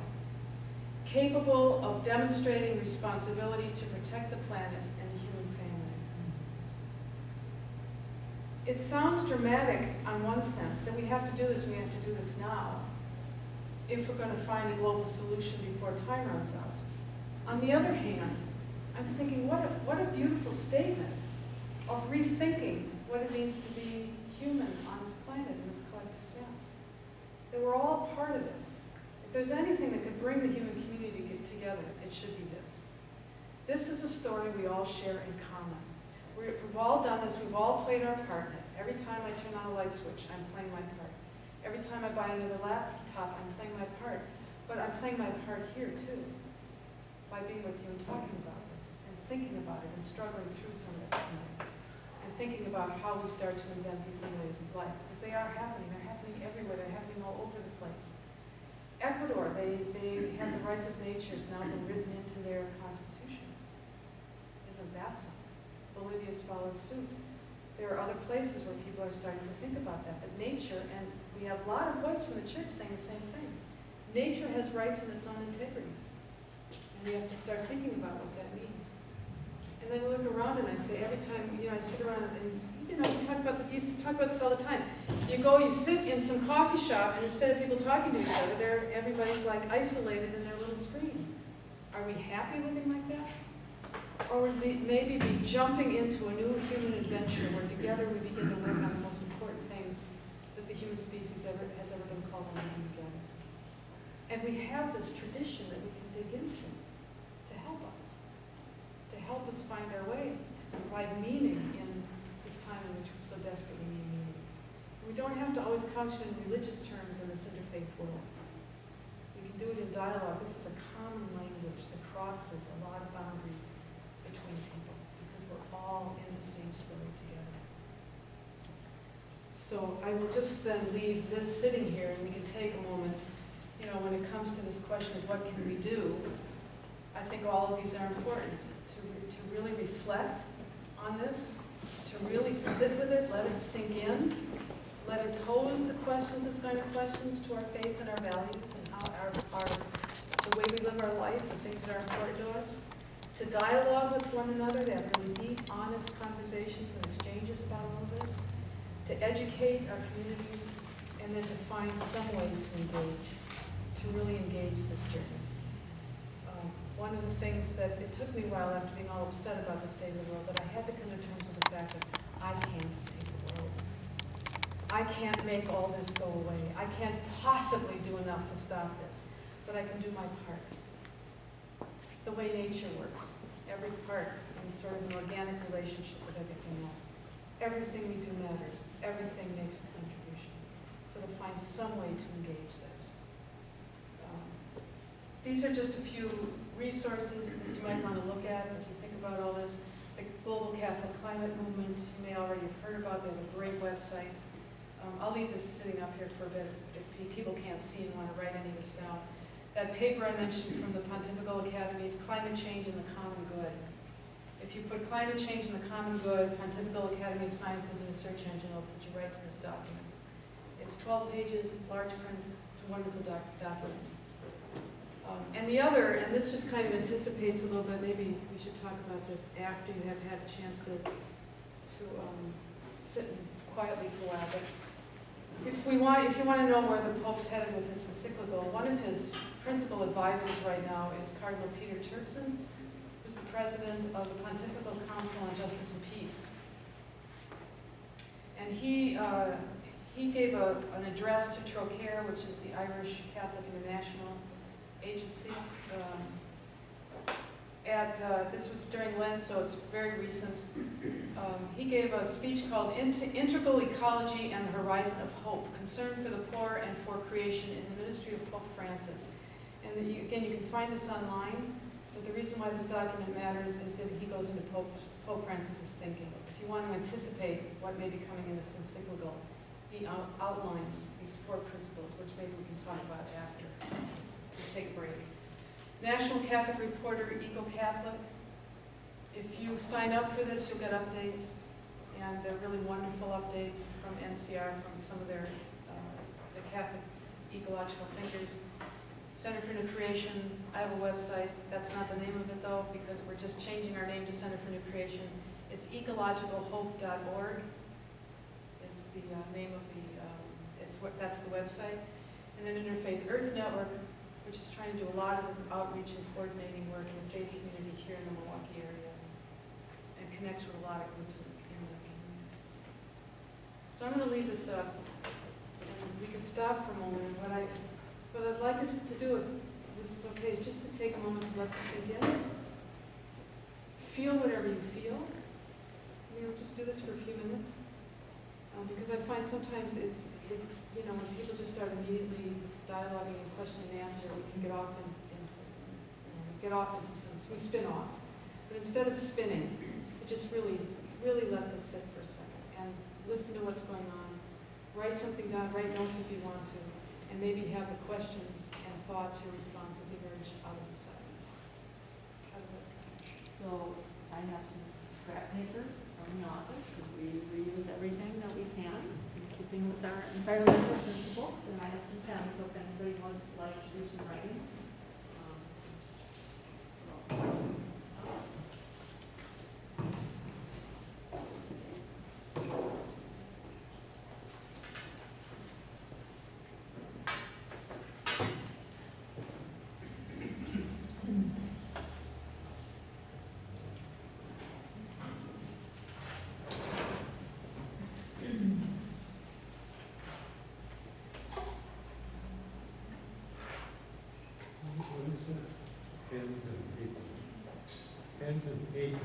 Speaker 1: capable of demonstrating responsibility to protect the planet and the human family. It sounds dramatic on one sense, that we have to do this and we have to do this now, if we're going to find a global solution before time runs out. On the other hand, I'm thinking, what a beautiful statement of rethinking what it means to be human on this planet in its collective sense. That we're all part of this. If there's anything that could bring the human community together, it should be this. This is a story we all share in common. We've all done this, we've all played our part in it. Every time I turn on a light switch, I'm playing my part. Every time I buy another laptop, I'm playing my part. But I'm playing my part here too, by being with you and talking about this, and thinking about it, and struggling through some of this tonight, and thinking about how we start to invent these new ways of life. Because they are happening. They're happening everywhere. They're happening all over the place. Ecuador, they have the rights of nature has now been written into their constitution. Isn't that something? Bolivia's followed suit. There are other places where people are starting to think about that. But nature, and we have a lot of voice from the church saying the same thing. Nature has rights in its own integrity. And we have to start thinking about what that means. And then I look around and I say, every time, I sit around and, you talk about this, you talk about this all the time. You sit in some coffee shop, and instead of people talking to each other, everybody's like isolated in their little screen. Are we happy living like that? Or would we maybe be jumping into a new human adventure where together we begin to work on the most important thing that the human species has ever been called on to do together? And we have this tradition that we can dig into to help us find our way, to provide meaning in this time in which we so desperately need meaning. We don't have to always couch it in religious terms in this interfaith world. We can do it in dialogue. This is a common language that crosses a lot of boundaries between people because we're all in the same story together. So I will just then leave this sitting here, and we can take a moment. When it comes to this question of what can we do, I think all of these are important to really reflect on this, to really sit with it, let it sink in, let it pose the questions, its kind of questions to our faith and our values and how the way we live our life, the things that are important to us, to dialogue with one another, to have really deep, honest conversations and exchanges about all of this, to educate our communities, and then to find some way to engage, to really engage this journey. One of the things that it took me a while after being all upset about the state of the world, that I had to come to terms with the fact that I can't save the world. I can't make all this go away. I can't possibly do enough to stop this, but I can do my part. The way nature works, every part in sort of an organic relationship with everything else. Everything we do matters. Everything makes a contribution. So to find some way to engage this. These are just a few resources that you might want to look at as you think about all this. The Global Catholic Climate Movement, you may already have heard about. They have a great website. I'll leave this sitting up here for a bit if people can't see and want to write any of this down. That paper I mentioned from the Pontifical Academies, Climate Change and the Common Good. If you put climate change and the common good, Pontifical Academy of Sciences in a search engine, it'll put you right to this document. It's 12 pages, large print. It's a wonderful document. And the other, and this just kind of anticipates a little bit, maybe we should talk about this after you have had a chance to sit quietly for a while. But if you want to know where the Pope's headed with this encyclical, one of his principal advisors right now is Cardinal Peter Turkson, who's the president of the Pontifical Council on Justice and Peace. And he gave an address to Trocaire, which is the Irish Catholic International Agency. This was during Lent, so it's very recent. He gave a speech called Integral Ecology and the Horizon of Hope, Concern for the Poor and for Creation in the Ministry of Pope Francis. And again, you can find this online, but the reason why this document matters is that he goes into Pope Francis's thinking. If you want to anticipate what may be coming in this encyclical, he outlines these 4 principles, which maybe we can talk about after. We'll take a break. National Catholic Reporter, Eco-Catholic. If you sign up for this, you'll get updates, and they're really wonderful updates from NCR, from some of their the Catholic ecological thinkers. Center for New Creation, I have a website. That's not the name of it, though, because we're just changing our name to Center for New Creation. It's ecologicalhope.org is the name of the, that's the website. And then Interfaith Earth Network, which is trying to do a lot of outreach and coordinating work in the faith community here in the Milwaukee area, and connects with a lot of groups in the community. So I'm going to leave this up, and we can stop for a moment. And what I'd like us to do, if this is okay, is just to take a moment to let this sink in. Feel whatever you feel. Just do this for a few minutes. Because I find sometimes when people just start immediately dialoguing and question and answer, we can get off into some, we spin off. But instead of spinning, to just really, really let this sit for a second and listen to what's going on. Write something down, write notes if you want to, and maybe have the questions and thoughts, your responses emerge out of the silence. How does that sound?
Speaker 4: So I have some scrap paper from the office, because we reuse everything that we can, in keeping with our environmental principles, and I have some pens, so if anybody would like to do some writing.
Speaker 5: Pens and paper.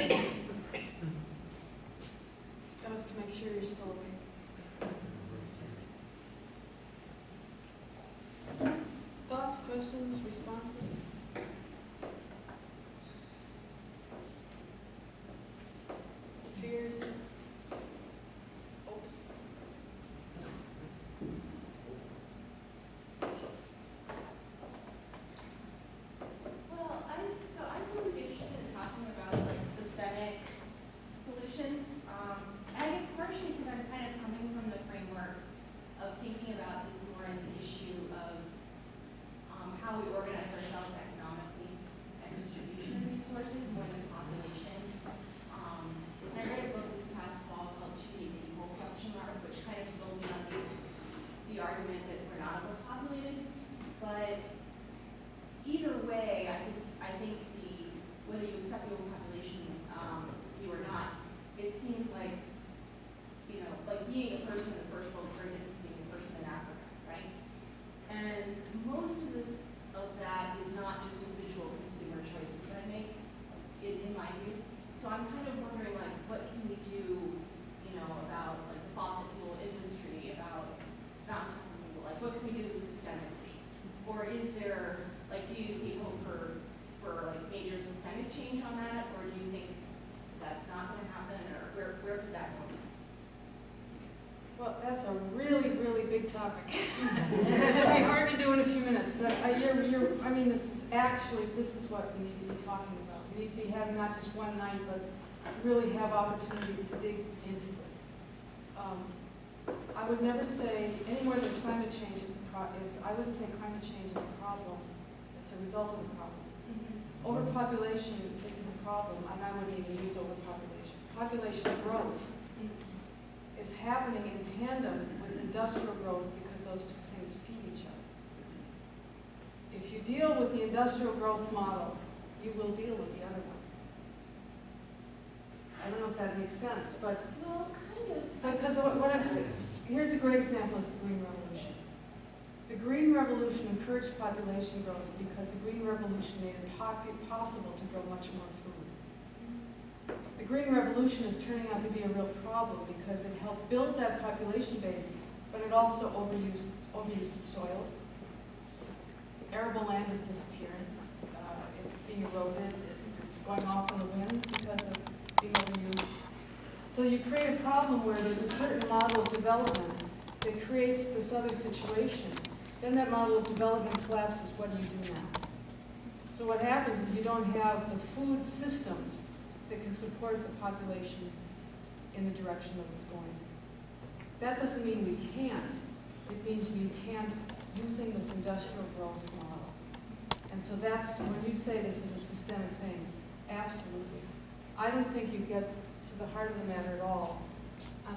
Speaker 1: That was to make sure you're still awake. Thoughts, questions, responses? Fears? Hopes?
Speaker 5: Well, I'm really interested in talking about like systemic solutions. I guess partially because I'm kind of coming from the framework of thinking about this more as an issue of how we organize ourselves economically and distribution of resources more than population. I read a book this past fall called "To Be Equal?" which kind of sold me on the argument that we're not overpopulated, but either way, I think whether you accept the overpopulation view or not, it seems like, like being a person in the first world is very different from being a person in Africa, right? And most of that is not just individual consumer choices that I make, in my view. So I'm kind of wondering, like, what can we do, about like the fossil fuel industry, what can we do systemically? Or is there, like, do you see hope for like major systemic change on that, or do you think that's not going to happen, or where could that go?
Speaker 1: Well, that's a really, really big topic. It should be hard to do in a few minutes, but this is what we need to be talking about. We need to be having not just one night, but really have opportunities to dig into this. I would never say any more than climate change I wouldn't say climate change is the problem. It's a result of the problem. Overpopulation isn't the problem, and I wouldn't even use overpopulation. Population growth is happening in tandem with industrial growth because those two things feed each other. If you deal with the industrial growth model, you will deal with the other one. I don't know if that makes sense, but
Speaker 5: Well, kind of.
Speaker 1: because what I'm saying, here's a great example is the Green Revolution. The Green Revolution encouraged population growth because the Green Revolution made it possible to grow much more food. The Green Revolution is turning out to be a real problem because it helped build that population base, but it also overused soils. Arable land is disappearing. It's being eroded. It's going off in the wind because of being overused. So you create a problem where there's a certain model of development that creates this other situation. Then that model of development collapses. What do you do now? So what happens is you don't have the food systems that can support the population in the direction that it's going. That doesn't mean we can't. It means you can't using this industrial growth model. And so that's, when you say this is a systemic thing, absolutely. I don't think you get to the heart of the matter at all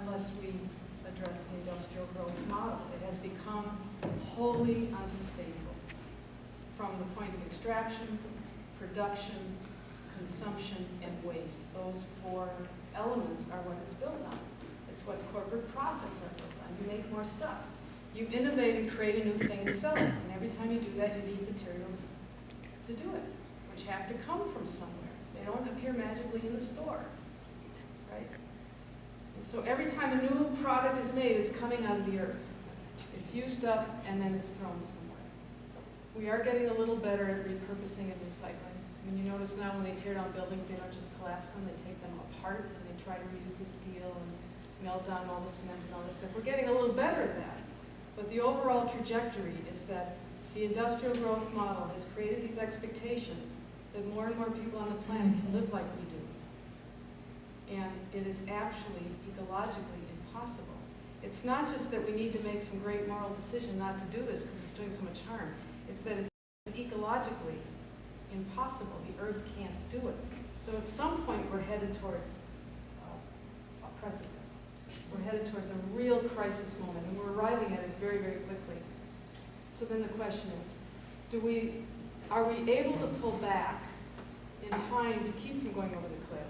Speaker 1: unless we address the industrial growth model. It has become wholly unsustainable from the point of extraction, production, consumption, and waste. Those four elements are what it's built on. It's what corporate profits are built on. You make more stuff. You innovate and create a new thing and sell it. And every time you do that, you need materials to do it, which have to come from somewhere. They don't appear magically in the store, right? And so every time a new product is made, it's coming out of the earth. It's used up, and then it's thrown somewhere. We are getting a little better at repurposing and recycling. I mean, you notice now when they tear down buildings, they don't just collapse them, they take them apart, and they try to reuse the steel and melt down all the cement and all this stuff. We're getting a little better at that. But the overall trajectory is that the industrial growth model has created these expectations that more and more people on the planet can live like we do. And it is actually ecologically impossible. It's not just that we need to make some great moral decision not to do this because it's doing so much harm. It's that it's ecologically impossible. The earth can't do it. So at some point we're headed towards a precipice. We're headed towards a real crisis moment, and we're arriving at it very, very quickly. So then the question is, are we able to pull back in time to keep from going over the cliff?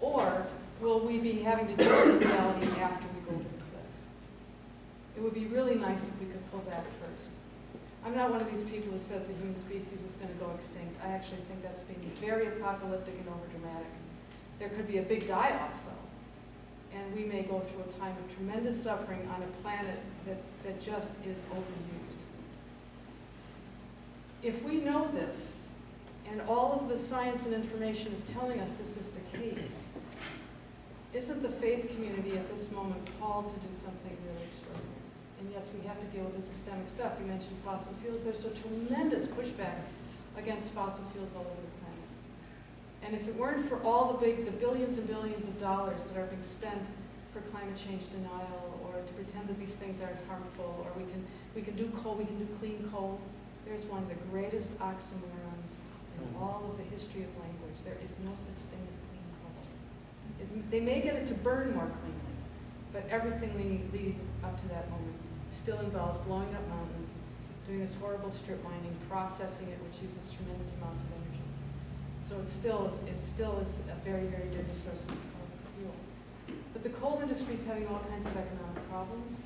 Speaker 1: Or will we be having to deal with reality after we go over the cliff? It would be really nice if we could pull back first. I'm not one of these people who says the human species is going to go extinct. I actually think that's being very apocalyptic and overdramatic. There could be a big die-off, though, and we may go through a time of tremendous suffering on a planet that just is overused. If we know this, and all of the science and information is telling us this is the case, isn't the faith community at this moment called to do something really extraordinary? And yes, we have to deal with the systemic stuff. You mentioned fossil fuels. There's a tremendous pushback against fossil fuels all over the planet. And if it weren't for all the billions and billions of dollars that are being spent for climate change denial, or to pretend that these things aren't harmful, or we can do coal, we can do clean coal, there's one of the greatest oxymorons in all of the history of language. There is no such thing as clean coal. They may get it to burn more cleanly, but everything leading up to that moment still involves blowing up mountains, doing this horrible strip mining, processing it, which uses tremendous amounts of energy. So it still is a very, very dirty source of fuel. But the coal industry is having all kinds of economic problems.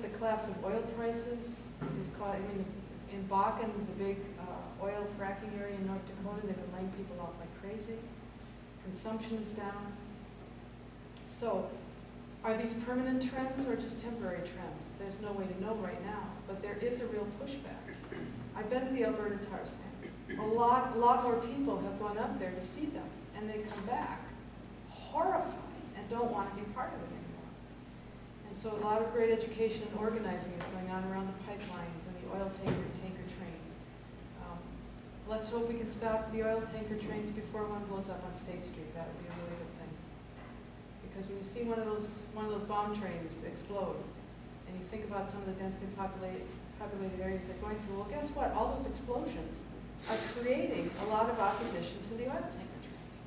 Speaker 1: The collapse of oil prices is in Bakken, the big oil fracking area in North Dakota, they've been laying people off like crazy. Consumption is down. So, are these permanent trends or just temporary trends? There's no way to know right now, but there is a real pushback. I've been to the Alberta tar sands. A lot more people have gone up there to see them, and they come back horrified and don't want to be part of it anymore. And so a lot of great education and organizing is going on around the pipelines and the oil tanker trains. Let's hope we can stop the oil tanker trains before one blows up on State Street. That would be a really good thing. Because when you see one of those bomb trains explode, and you think about some of the densely populated areas they're going through, well, guess what? All those explosions are creating a lot of opposition to the oil tanker trains.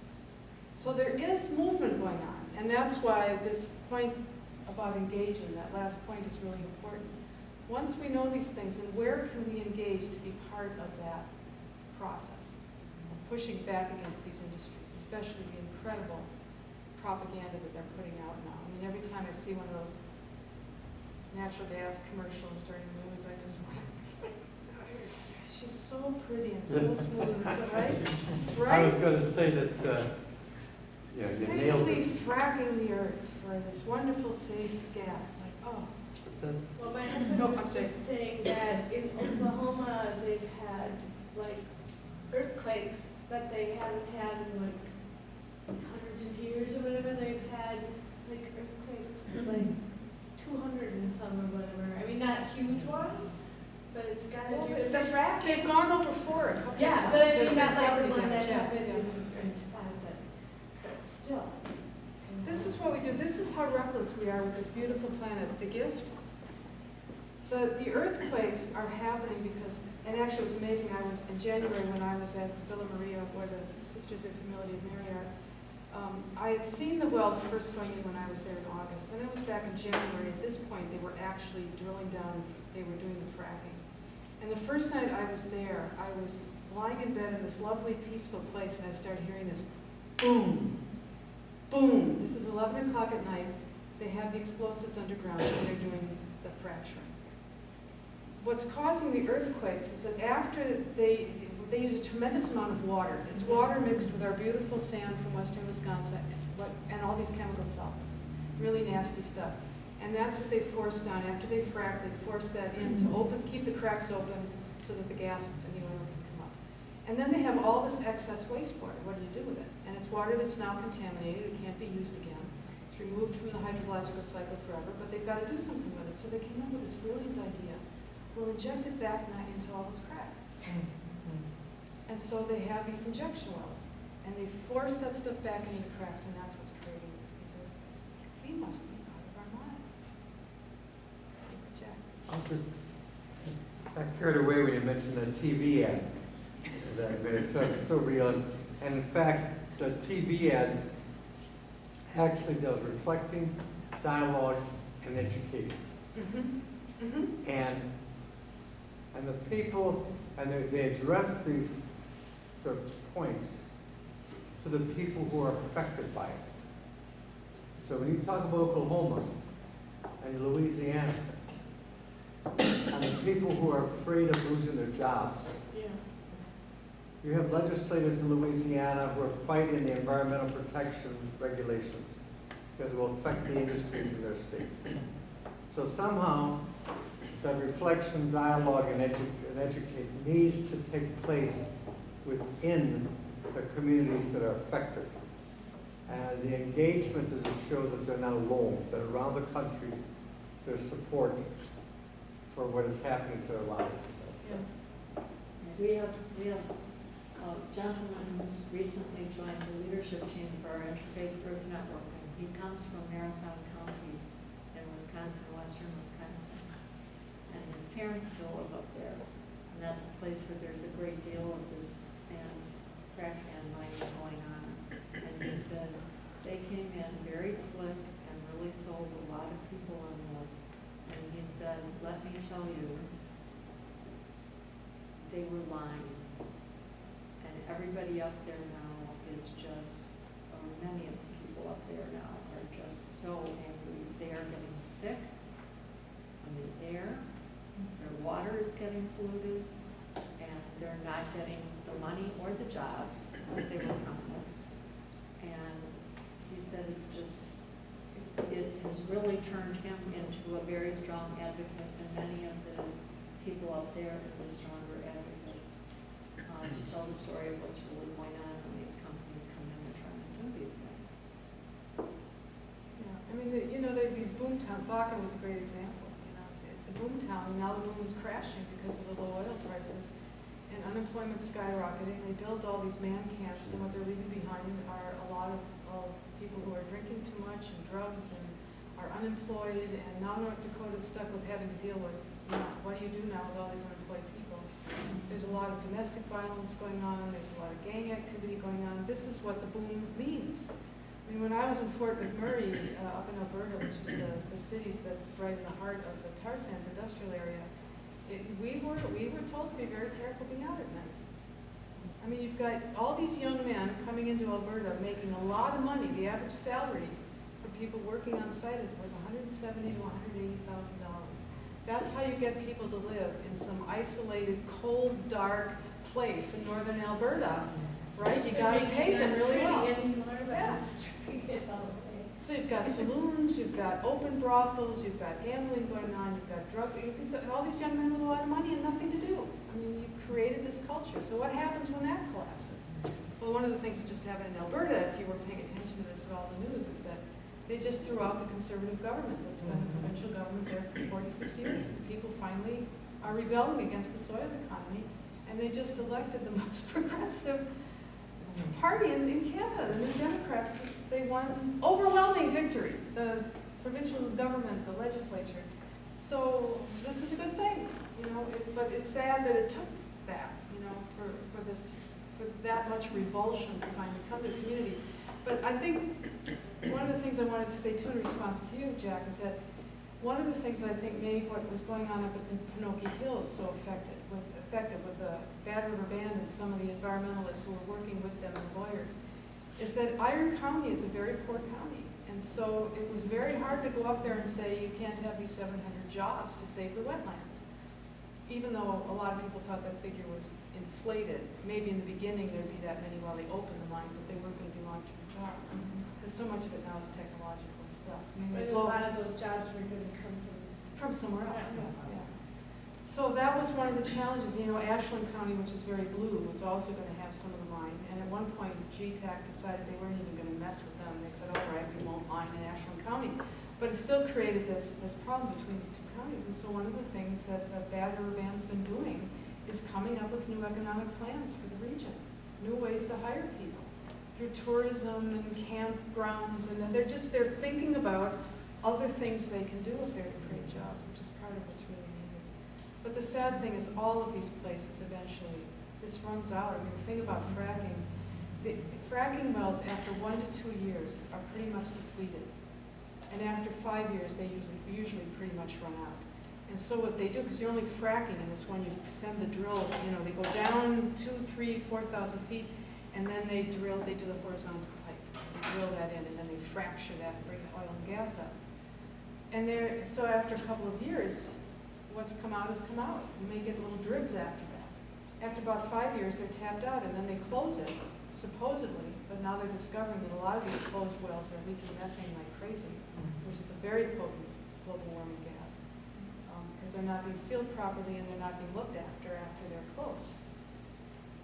Speaker 1: So there is movement going on, and that's why this point about engaging, that last point, is really important. Once we know these things, then where can we engage to be part of that process of pushing back against these industries, especially the incredible propaganda that they're putting out now. I mean, every time I see one of those natural gas commercials during the news, I just want to say, she's so pretty and so smooth and so right.
Speaker 6: I was going to say that, you nailed
Speaker 1: safely
Speaker 6: it.
Speaker 1: fracking the earth for this wonderful, safe gas. Like, oh.
Speaker 7: Well, my husband was just saying that in Oklahoma, they've had like earthquakes that they haven't had in like hundreds of years or whatever. They've had like earthquakes like 200 and some or whatever. I mean, not huge ones, but it's got to do with the fracking.
Speaker 1: They've gone over 4 a couple of
Speaker 7: Yeah,
Speaker 1: times.
Speaker 7: but I
Speaker 1: There's
Speaker 7: mean,
Speaker 1: been
Speaker 7: not like the
Speaker 1: property
Speaker 7: one that
Speaker 1: damage, yeah,
Speaker 7: happened
Speaker 1: yeah.
Speaker 7: in Tibet, but still.
Speaker 1: This is what we do. This is how reckless we are with this beautiful planet, the gift. The earthquakes are happening because, and actually it was amazing, I was in January when I was at Villa Maria, where the Sisters of Humility of Mary are. I had seen the wells first going in when I was there in August. Then it was back in January. At this point, they were actually drilling down, they were doing the fracking. And the first night I was there, I was lying in bed in this lovely, peaceful place, and I started hearing this boom, boom. This is 11 o'clock at night. They have the explosives underground, and they're doing the fracturing. What's causing the earthquakes is that after they use a tremendous amount of water. It's water mixed with our beautiful sand from western Wisconsin and all these chemical solvents. Really nasty stuff. And that's what they force down. After they frack, they force that in to keep the cracks open so that the gas and the oil can come up. And then they have all this excess wastewater. What do you do with it? And it's water that's now contaminated. It can't be used again. It's removed from the hydrological cycle forever, but they've got to do something with it. So they came up with this brilliant idea. We'll inject it back into all its cracks. And so they have these injection wells, and they force that stuff back into the cracks, and that's what's creating these earthquakes. We must be out of our minds.
Speaker 6: I got carried away when you mentioned the TV ad. It's so real. And in fact, the TV ad actually does reflecting, dialogue, and education.
Speaker 1: Mm-hmm. Mm-hmm.
Speaker 6: And the people, and they address these sort of points to the people who are affected by it. So when you talk about Oklahoma and Louisiana, and the people who are afraid of losing their jobs,
Speaker 7: Yeah.
Speaker 6: You have legislators in Louisiana who are fighting the environmental protection regulations because it will affect the industries in their state. So somehow, that reflection, dialogue, and educate needs to take place within the communities that are affected. And the engagement is to show that they're not alone, that around the country there's support for what is happening to their lives.
Speaker 4: We have a gentleman who's recently joined the leadership team for our Interfaith Group Network, and he comes from Marathon County in Wisconsin, western Wisconsin. And his parents still live up there, and that's a place where there's a great deal of this crack sand mining going on. And he said they came in very slick and really sold a lot of people on this. And he said, let me tell you, they were lying. And everybody up there now is just, or many of the people up there now are just so angry. They are getting sick in the air, their water is getting polluted, and they're not getting the money or the jobs that they were promised. And he said it's just, it has really turned him into a very strong advocate, and many of the people up there are the stronger advocates to tell the story of what's really going on when these companies come in and try to do these things.
Speaker 1: Yeah, I mean, there's these boom towns. Bakken was a great example. It's a boom town, and now the boom is crashing because of the low oil prices and unemployment skyrocketing. They build all these man camps, and what they're leaving behind are a lot of people who are drinking too much and drugs and are unemployed. And now North Dakota is stuck with having to deal with, what do you do now with all these unemployed people? There's a lot of domestic violence going on. There's a lot of gang activity going on. This is what the boom means. I mean, when I was in Fort McMurray, up in Alberta, which is the cities that's right in the heart of the tar sands industrial area, we were told to be very careful being out at night. I mean, you've got all these young men coming into Alberta making a lot of money. The average salary for people working on site was $170,000 to $180,000. That's how you get people to live in some isolated, cold, dark place in northern Alberta, right? You got to pay them really well. Yeah. So you've got saloons, you've got open brothels, you've got gambling going on, you've got all these young men with a lot of money and nothing to do. I mean, you've created this culture. So what happens when that collapses? Well, one of the things that just happened in Alberta, if you were paying attention to this at all in the news, is that they just threw out the conservative government that's been the provincial government there for 46 years. The people finally are rebelling against the soil economy, and they just elected the most progressive party in Canada. The New Democrats, they won overwhelming victory, the provincial government, the legislature. So this is a good thing, but it's sad that it took that, for that much revulsion to finally come to the community. But I think one of the things I wanted to say too in response to you, Jack, is that one of the things I think made what was going on up at the Pinocchio Hills so effective with the Bad River Band and some of the environmentalists who were working with them and lawyers, is that Iron County is a very poor county. And so it was very hard to go up there and say you can't have these 700 jobs to save the wetlands. Even though a lot of people thought that figure was inflated. Maybe in the beginning there'd be that many while they opened the mine, but they weren't going to be long-term jobs. Because so much of it now is technological stuff. I mean,
Speaker 7: But a lot of those jobs were going to come
Speaker 1: from somewhere else.
Speaker 7: Yes.
Speaker 1: Yeah. So that was one of the challenges. Ashland County, which is very blue, was also going to have some of the mine. And at one point, GTAC decided they weren't even going to mess with them. They said, all right, we won't mine in Ashland County. But it still created this problem between these two counties. And so one of the things that the Bad River Band's been doing is coming up with new economic plans for the region, new ways to hire people through tourism and campgrounds. And then they're thinking about other things they can do up there to create jobs, which is part of what's really needed. But the sad thing is all of these places eventually, this runs out. I mean, the thing about fracking, the fracking wells after 1 to 2 years are pretty much depleted. And after 5 years, they usually pretty much run out. And so what they do, because you're only fracking in this one, you send the drill, they go down 2, 3, 4,000 feet, and then they do the horizontal pipe. They drill that in, and then they fracture that and bring the oil and gas up. And so after a couple of years, what's come out has come out. You may get little drigs after that. After about 5 years, they're tapped out, and then they close it, supposedly, but now they're discovering that a lot of these closed wells are leaking methane like crazy, which is a very potent global warming gas, because they're not being sealed properly and they're not being looked after they're closed.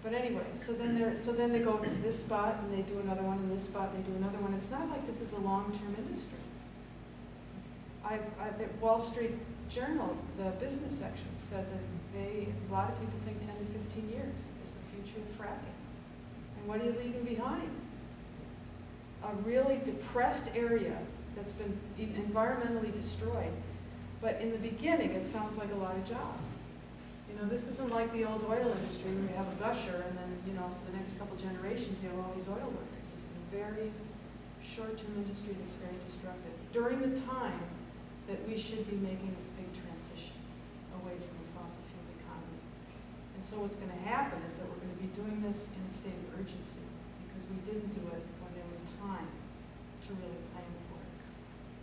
Speaker 1: But anyway, so then they go to this spot and they do another one, and this spot and they do another one. It's not like this is a long-term industry. The Wall Street Journal, the business section, said that a lot of people think 10 to 15 years is the future of fracking. And what are you leaving behind? A really depressed area that's been environmentally destroyed. But in the beginning, it sounds like a lot of jobs. You know, this isn't like the old oil industry where you have a gusher and then, you know, for the next couple generations, you have all these oil workers. It's a very short-term industry that's very destructive. During the time that we should be making this big transition away from the fossil fuel economy. And so what's going to happen is that we're going to be doing this in a state of urgency because we didn't do it when there was time to really plan for it.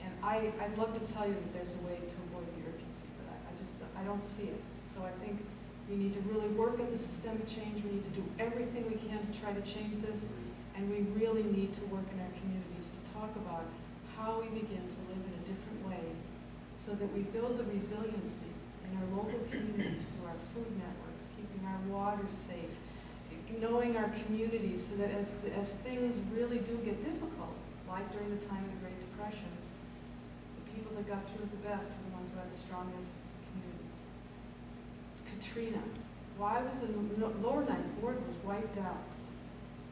Speaker 1: And I'd love to tell you that there's a way to avoid the urgency, but I don't see it. So I think we need to really work at the systemic change. We need to do everything we can to try to change this. And we really need to work in our communities to talk about how we begin to live in a different way so that we build the resiliency in our local communities through our food networks, keeping our water safe, knowing our communities so that as things really do get difficult, like during the time of the Great Depression, the people that got through it the best were the ones who had the strongest communities. Katrina, why was the lower Ninth Ward was wiped out?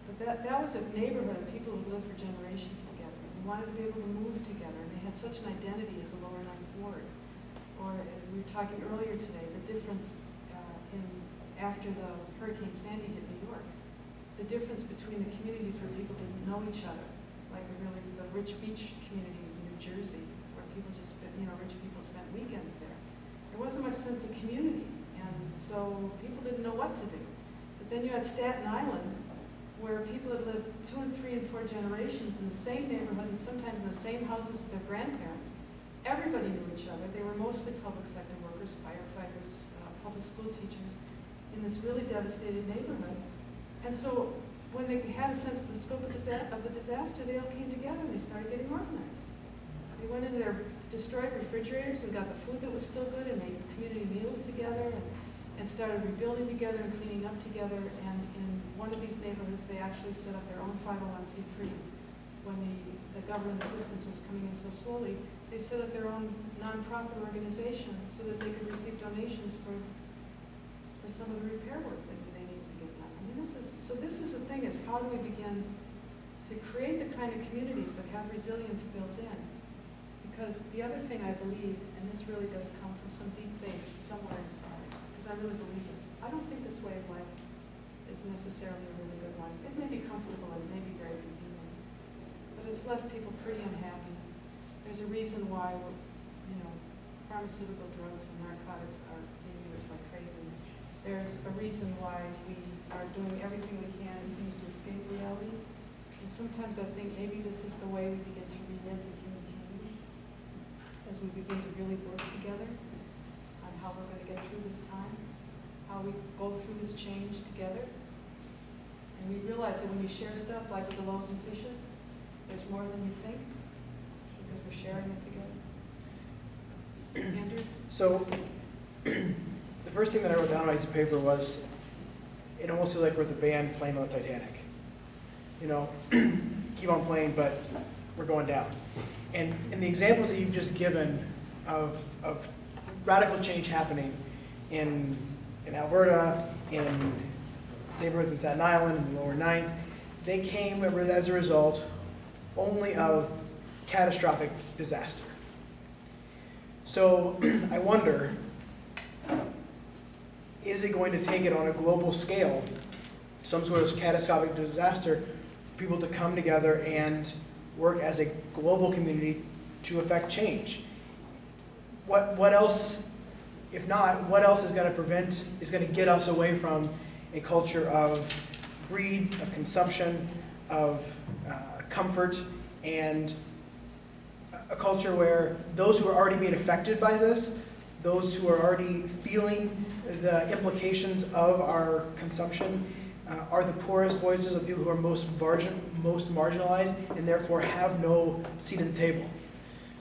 Speaker 1: But that was a neighborhood of people who lived for generations together. They wanted to be able to move together, and they had such an identity as the lower Ninth Ward. Or as we were talking earlier today, the difference after the Hurricane Sandy hit New York, the difference between the communities where people didn't know each other, like the rich beach communities in New Jersey, where people just rich people spent weekends there. There wasn't much sense of community, and so people didn't know what to do. But then you had Staten Island, where people had lived 2 and 3 and 4 generations in the same neighborhood and sometimes in the same houses as their grandparents. Everybody knew each other. They were mostly public sector workers, firefighters, public school teachers in this really devastated neighborhood. And so when they had a sense of the scope of the disaster, they all came together and they started getting organized. They went into their destroyed refrigerators and got the food that was still good and made community meals together and started rebuilding together and cleaning up together. And in one of these neighborhoods, they actually set up their own 501c3. When the government assistance was coming in so slowly, they set up their own nonprofit organization so that they could receive donations for some of the repair work that they needed to get done. I mean, this is the thing, is how do we begin to create the kind of communities that have resilience built in? Because the other thing I believe, and this really does come from some deep faith somewhere inside, because I really believe this, I don't think this way of life is necessarily a really good one. It may be comfortable and it may be very convenient, but it's left people pretty unhappy. There's a reason why, pharmaceutical drugs and narcotics are being used like crazy. There's a reason why we are doing everything we can, it seems, to escape reality. And sometimes I think maybe this is the way we begin to relive the human community, as we begin to really work together on how we're going to get through this time, how we go through this change together. And we realize that when you share stuff like with the loaves and fishes, there's more than you think, because we're sharing it together. Andrew?
Speaker 8: So, the first thing that I wrote down on my piece of paper was, it almost feels like we're the band playing on the Titanic. Keep on playing, but we're going down. And the examples that you've just given of radical change happening in Alberta, in neighborhoods in Staten Island, in the Lower Ninth, they came as a result only of catastrophic disaster. So I wonder, is it going to take it on a global scale, some sort of catastrophic disaster, for people to come together and work as a global community to affect change? What else, if not, what else is going to get us away from a culture of greed, of consumption, of comfort, and a culture where those who are already being affected by this, those who are already feeling the implications of our consumption are the poorest voices of people who are most marginalized and therefore have no seat at the table.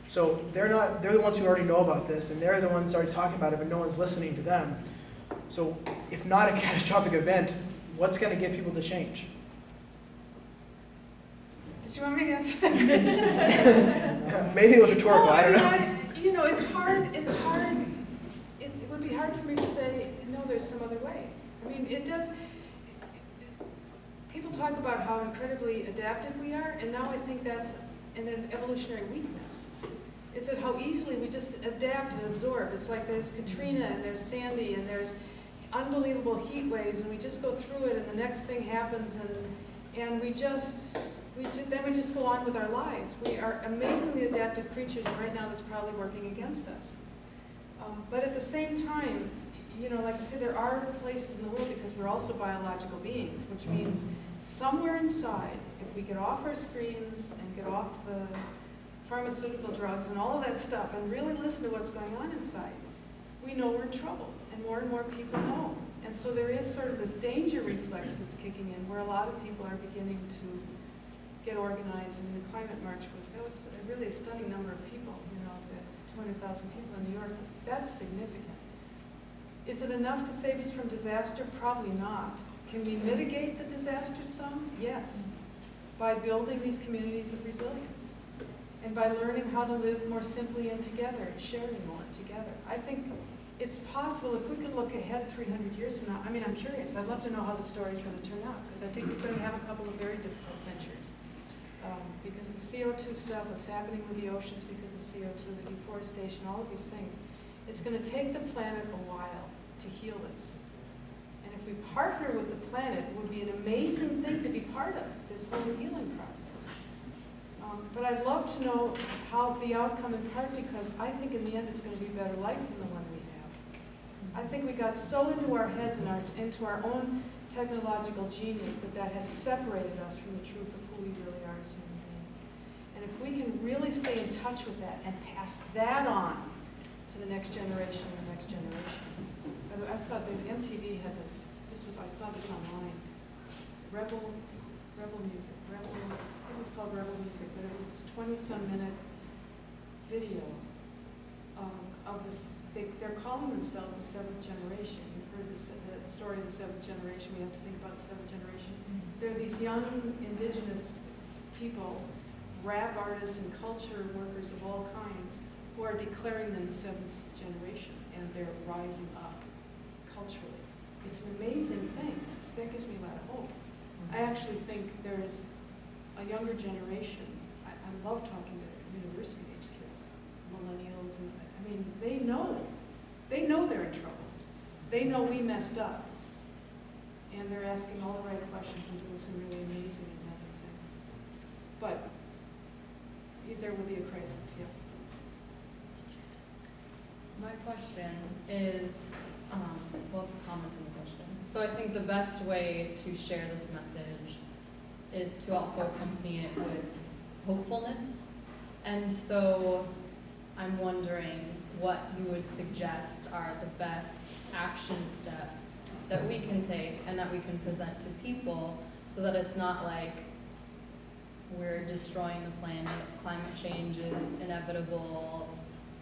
Speaker 8: So they're the ones who already know about this, and they're the ones already talking about it, but no one's listening to them. So if not a catastrophic event, what's going to get people to change?
Speaker 1: Did you want me to answer that question?
Speaker 8: Maybe it was rhetorical, I don't know.
Speaker 1: You know, it's hard, it would be hard for me to say, no, there's some other way. I mean, it does, people talk about how incredibly adaptive we are, and now I think that's an evolutionary weakness. Is that how easily we just adapt and absorb. It's like there's Katrina and there's Sandy and there's unbelievable heat waves, and we just go through it and the next thing happens, and then we just go on with our lives. We are amazingly adaptive creatures, and right now that's probably working against us. But at the same time, you know, like I say, there are places in the world, because we're also biological beings, which means somewhere inside, if we get off our screens and get off the pharmaceutical drugs and all of that stuff and really listen to what's going on inside, we know we're in trouble, and more people know. And so there is sort of this danger reflex that's kicking in, where a lot of people are beginning to get organized. And the climate march was really a stunning number of people, you know, 200,000 people in New York. That's significant. Is it enough to save us from disaster? Probably not. Can we mitigate the disaster some? Yes. By building these communities of resilience, and by learning how to live more simply and together, and sharing more together. I think it's possible if we could look ahead 300 years from now. I mean, I'm curious. I'd love to know how the story's going to turn out, because I think we're going to have a couple of very difficult centuries. Because the CO2 stuff, what's happening with the oceans because of CO2, the deforestation, all of these things, it's going to take the planet a while to heal this. And if we partner with the planet, it would be an amazing thing to be part of, this whole healing process. But I'd love to know how the outcome, in part because I think in the end it's going to be a better life than the one we have. I think we got so into our heads and into our own technological genius that has separated us from the truth of who we really are as human beings. And if we can really stay in touch with that and pass that on to the next generation and the next generation. I saw that MTV had this, I saw this online, Rebel Music, it was called Rebel Music, but it was this 20-some minute video of this, they're calling themselves the seventh generation. You've heard the story of the seventh generation. We have to think about the seventh generation. They're these young indigenous people, rap artists and culture workers of all kinds, who are declaring them the seventh generation, and they're rising up culturally. It's an amazing thing. That gives me a lot of hope. I actually think there's a younger generation. I love talking to university-age kids, millennials, and I mean, they know they're in trouble. They know we messed up, and they're asking all the right questions and doing some really amazing and inventive things. But there will be a crisis, yes.
Speaker 9: My question is, well, it's a comment on the question. So I think the best way to share this message is to also accompany it with hopefulness. And so I'm wondering what you would suggest are the best action steps that we can take and that we can present to people, so that it's not like we're destroying the planet, climate change is inevitable,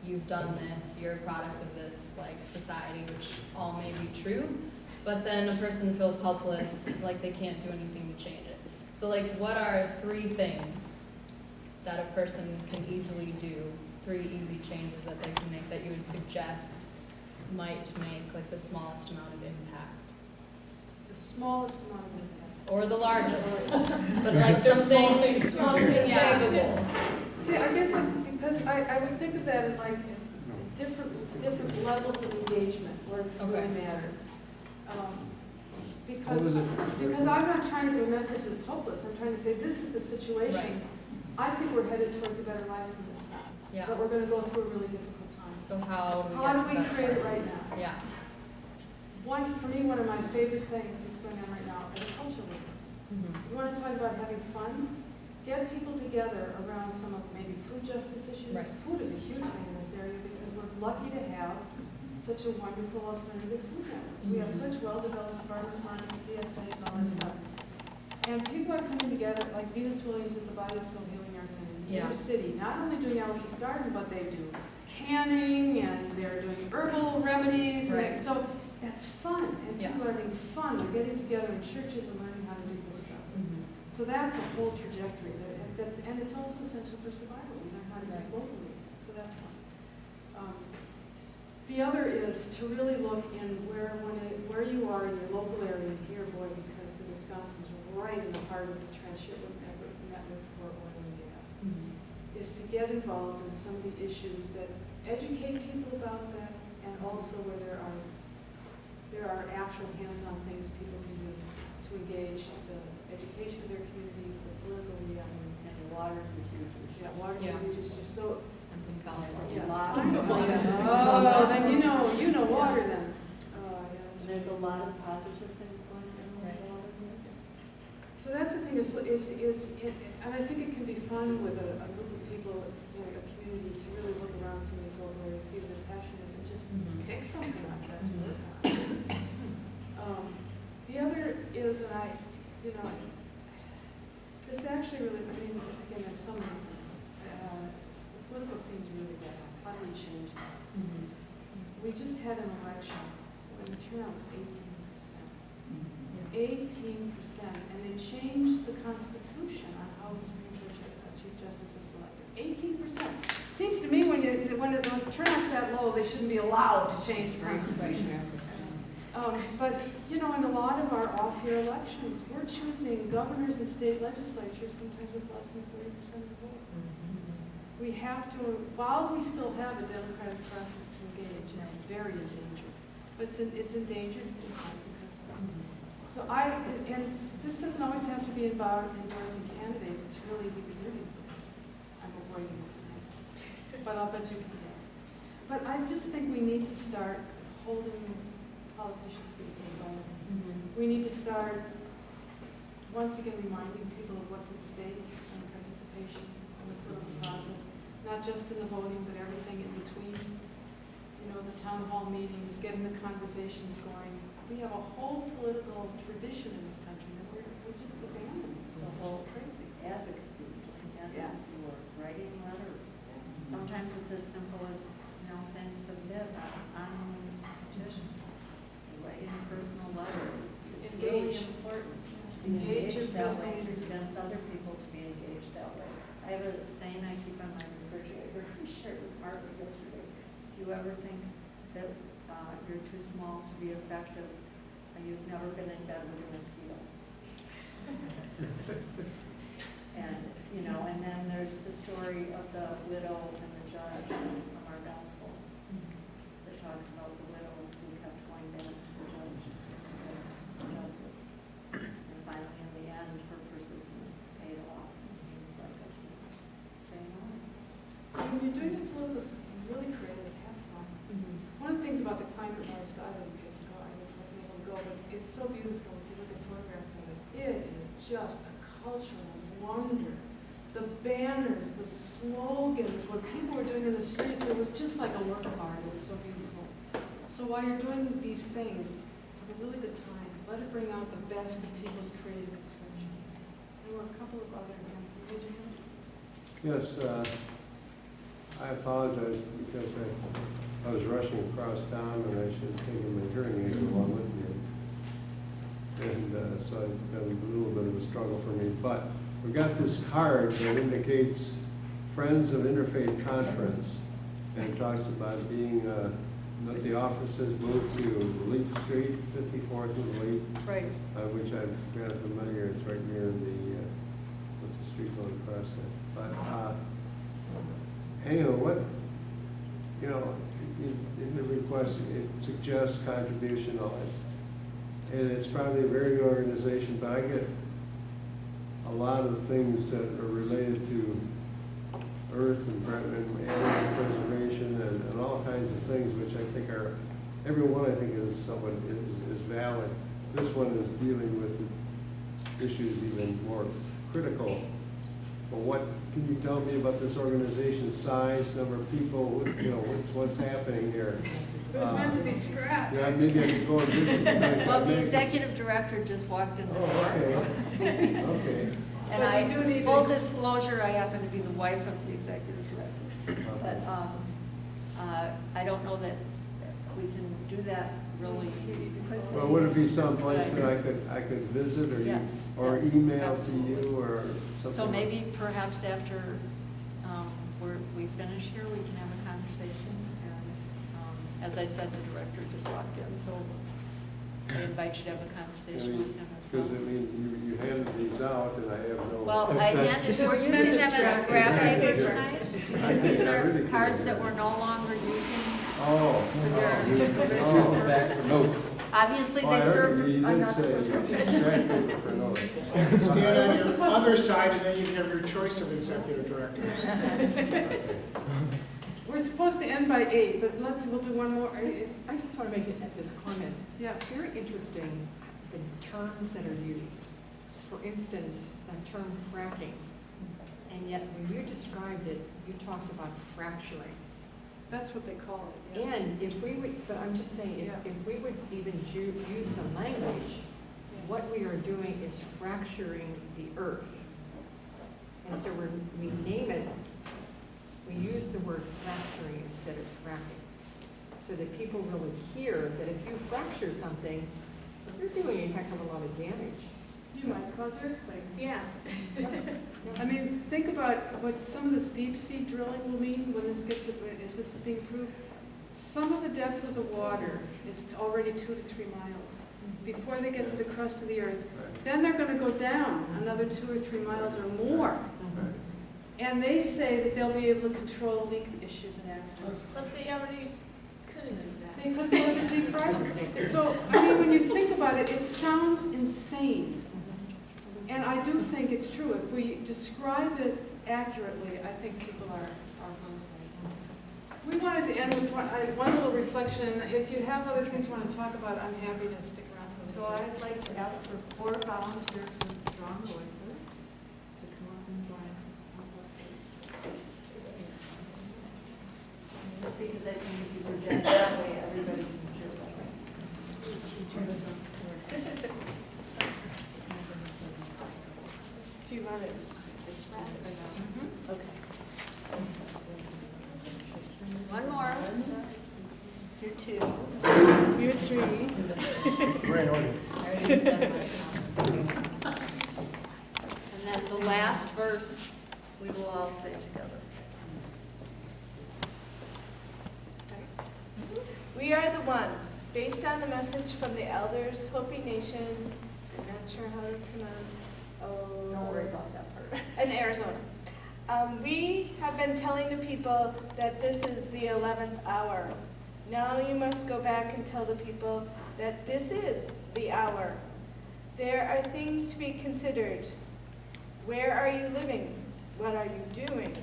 Speaker 9: you've done this, you're a product of this like society, which all may be true, but then a person feels helpless, like they can't do anything to change it. So like, what are 3 things that a person can easily do, 3 easy changes that they can make that you would suggest might make like the smallest amount of impact?
Speaker 1: The smallest amount of impact.
Speaker 9: Or the largest, but like something savable.
Speaker 1: See, I guess because I would think of that in like different levels of engagement where it really mattered. Because I'm not trying to do a message that's hopeless. I'm trying to say this is the situation.
Speaker 9: Right.
Speaker 1: I think we're headed towards a better life from this now.
Speaker 9: Yeah.
Speaker 1: But we're going to go through a really difficult time.
Speaker 9: So how do we
Speaker 1: How
Speaker 9: get
Speaker 1: do
Speaker 9: to
Speaker 1: we
Speaker 9: that
Speaker 1: create it
Speaker 9: point?
Speaker 1: right now?
Speaker 9: Yeah.
Speaker 1: For me, one of my favorite things that's going on right now are the culture movements.
Speaker 9: Mm-hmm.
Speaker 1: You want to talk about having fun? Get people together around some of maybe food justice issues.
Speaker 9: Right.
Speaker 1: Food is a huge thing in this area because we're lucky to have such a wonderful alternative food network. We have such well-developed farmers markets, CSAs, and all that stuff. And people are coming together, like Venus Williams at the Body and Soul Healing Arts Center in New
Speaker 9: Yeah.
Speaker 1: York City, not only doing Alice's Garden, but they do canning, and they're doing herbal remedies, and
Speaker 9: Right.
Speaker 1: so that's fun, and
Speaker 9: Yeah.
Speaker 1: people are having fun, they're getting together in churches and learning how to do this stuff. So that's a whole trajectory, and it's also essential for survival, we learn how to live locally, so that's fun. The other is to really look in where you are in your local area, and here, boy, because the Wisconsin's right in the heart of the transshipment network for oil and gas, is to get involved in some of the issues that educate people about that, and also where there are actual hands-on things people can do to engage the education of their communities, the political reality.
Speaker 4: And the water's a huge issue.
Speaker 1: Yeah, water's a
Speaker 9: Yeah.
Speaker 1: huge issue, so,
Speaker 9: I'm in California.
Speaker 1: yeah.
Speaker 4: lot
Speaker 1: Finally.
Speaker 4: of water.
Speaker 1: Oh, then you know water then. Oh, yeah, that's
Speaker 4: There's a
Speaker 1: right.
Speaker 4: lot of positive things going on with water here.
Speaker 1: So that's the thing and I think it can be fun with a group of people, a community, to really look around some of these local areas, see what their passion is, and just pick something like that to work on. The other is, this actually really, again, there's so many things. The political scene's really bad. How do we change that? We just had an election when the turnout was 18%. 18%, and they changed the Constitution on how the Supreme Court Chief Justice is selected. 18%. Seems to me when the turnout's that low, they shouldn't be allowed to change the Constitution. But, in a lot of our off-year elections, we're choosing governors and state legislatures sometimes with less than 40% of the vote. We have to, while we still have a democratic process to engage, it's very endangered. But it's endangered in part because of that. So this doesn't always have to be about endorsing candidates. It's really easy to do these days. I'm avoiding it tonight, but I'll bet you can guess. But I just think we need to start holding politicians' feet to the fire. We need to start, once again, reminding people of what's at stake and participation in the political process, not just in the voting, but everything in between. The town hall meetings, getting the conversations going. We have a whole political tradition in this country that we're just abandoning.
Speaker 4: The
Speaker 1: Which
Speaker 4: whole
Speaker 1: is crazy.
Speaker 4: advocacy work, writing letters. Sometimes it's as simple as, saying submit on petition. Writing personal letters. It's really
Speaker 1: Engage.
Speaker 4: important.
Speaker 1: Engage your
Speaker 4: that
Speaker 1: fellow
Speaker 4: way.
Speaker 1: leaders.
Speaker 4: Convince other people to be engaged that way. I have a saying I keep on my refrigerator. I shared with Margaret yesterday. If you ever think that you're too small to be effective, you've never been in bed with a mosquito. And then there's the story of the widow and the judge from our gospel that talks about the widow who kept going back to the judge for justice. And finally, in the end, her persistence paid off. And he was like, I should say no.
Speaker 1: When you're doing the political stuff, you're really creative, have fun. One of the things about the climate march that I didn't get to go, I wasn't able to go, but it's so beautiful if you look at photographs of it. It is just a cultural wonder. The banners, the slogans, what people were doing in the streets, it was just like a work of art. It was so beautiful. So while you're doing these things, have a really good time. Let it bring out the best of people's creative expression. There were a couple of other hands. Did you have?
Speaker 10: Yes, I apologize because I was rushing across town and I should have taken my hearing aids along with me. And so it's been a little bit of a struggle for me. But we've got this card that indicates Friends of Interfaith Conference, and it talks about being, that the offices moved to Elite Street, 54th and Elite.
Speaker 1: Right.
Speaker 10: Which I'm kind of familiar, it's right near the, what's the street going across there? But anyway, in the request, it suggests contribution on it. And it's probably a very good organization, but I get a lot of things that are related to earth and animal preservation and all kinds of things, which I think are, every one I think is somewhat is valid. This one is dealing with issues even more critical for what can you tell me about this organization's size, number of people, what's happening here?
Speaker 1: It was meant to be scrapped.
Speaker 10: Yeah, maybe I could go and visit.
Speaker 4: Well, the executive director just walked in the door.
Speaker 10: Oh, okay, okay.
Speaker 4: And
Speaker 1: But
Speaker 4: I,
Speaker 1: we do need
Speaker 4: full
Speaker 1: to-
Speaker 4: disclosure, I happen to be the wife of the executive director. But I don't know that we can do that really quickly.
Speaker 10: Well, would it be someplace that I could visit or
Speaker 4: Yes,
Speaker 10: or
Speaker 4: yes,
Speaker 10: email to
Speaker 4: absolutely.
Speaker 10: you or something?
Speaker 4: So maybe perhaps after we finish here, we can have a conversation. And as I said, the director just walked in, so I invite you to have a conversation with him as well.
Speaker 10: Because, I mean, you handed these out and I have no.
Speaker 4: Well, I handed,
Speaker 1: This
Speaker 4: we're
Speaker 1: is
Speaker 4: using
Speaker 1: meant to
Speaker 4: them as
Speaker 1: scrap.
Speaker 4: scrap paper
Speaker 10: Yeah.
Speaker 4: tonight.
Speaker 10: I
Speaker 4: Because
Speaker 10: think
Speaker 4: these
Speaker 10: I
Speaker 4: are
Speaker 10: really
Speaker 4: cards
Speaker 10: could.
Speaker 4: that we're no longer using.
Speaker 10: Oh.
Speaker 4: They're-
Speaker 11: Back for notes.
Speaker 4: Obviously,
Speaker 10: Oh,
Speaker 4: they
Speaker 10: I heard
Speaker 4: served
Speaker 10: you did
Speaker 4: another
Speaker 10: say
Speaker 4: purpose.
Speaker 10: exactly for notes.
Speaker 8: You can stand on your other side, and then you can have your choice of executive directors.
Speaker 1: We're supposed to end by 8, but we'll do one more.
Speaker 3: I just want to make this comment.
Speaker 1: Yeah.
Speaker 3: It's very interesting, the terms that are used. For instance, the term fracking, and yet when you described it, you talked about fracturing.
Speaker 1: That's what they call it, yeah.
Speaker 3: And if we would, but I'm just saying,
Speaker 1: Yeah.
Speaker 3: if we would even use the language, what we are doing is fracturing the earth. And so we name it, we use the word fracturing instead of fracking, so that people really hear that if you fracture something, you're doing a heck of a lot of damage.
Speaker 1: You might cause earthquakes.
Speaker 7: Yeah.
Speaker 1: I mean, think about what some of this deep sea drilling will mean when as this is being proved. Some of the depth of the water is already 2 to 3 miles before they get to the crust of the earth. Then they're going to go down another 2 or 3 miles or more. And they say that they'll be able to control leak issues and accidents.
Speaker 7: But they already couldn't do that.
Speaker 1: They could go into deep pressure. So, I mean, when you think about it, it sounds insane. And I do think it's true. If we describe it accurately, I think people are We wanted to end with one little reflection. If you have other things you want to talk about, I'm happy to stick around for
Speaker 4: So I'd like to ask for 4 volunteers with strong voices to come up and join. Just because I think if you project that way, everybody can hear what
Speaker 7: Do you want it this round or no? Okay.
Speaker 4: One more.
Speaker 7: You're 2. You're 3.
Speaker 8: We're in order.
Speaker 9: I already said my
Speaker 4: And then the last verse, we will all say together.
Speaker 7: We are the ones, based on the message from the elders, Hopi Nation, I'm not sure how to pronounce,
Speaker 4: Don't worry about that part.
Speaker 7: in Arizona. We have been telling the people that this is the 11th hour. Now you must go back and tell the people that this is the hour. There are things to be considered. Where are you living? What are you doing?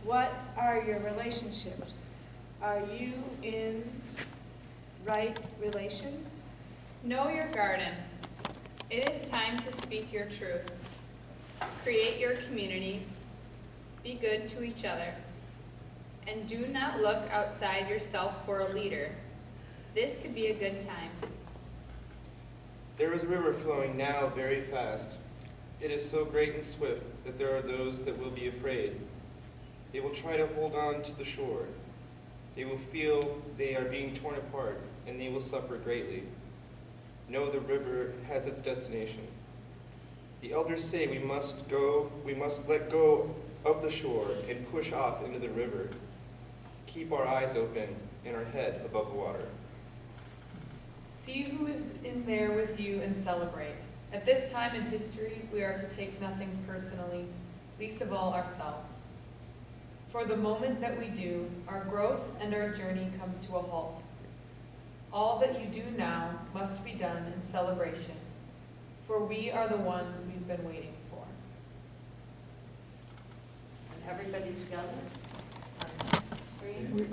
Speaker 7: What are your relationships? Are you in right relation?
Speaker 2: Know your garden. It is time to speak your truth. Create your community. Be good to each other. And do not look outside yourself for a leader. This could be a good time.
Speaker 12: There is a river flowing now very fast. It is so great and swift that there are those that will be afraid. They will try to hold on to the shore. They will feel they are being torn apart, and they will suffer greatly. Know the river has its destination. The elders say we must let go of the shore and push off into the river. Keep our eyes open and our head above the water.
Speaker 9: See who is in there with you and celebrate. At this time in history, we are to take nothing personally, least of all ourselves. For the moment that we do, our growth and our journey comes to a halt. All that you do now must be done in celebration, for we are the ones we've been waiting for.
Speaker 4: And everybody together.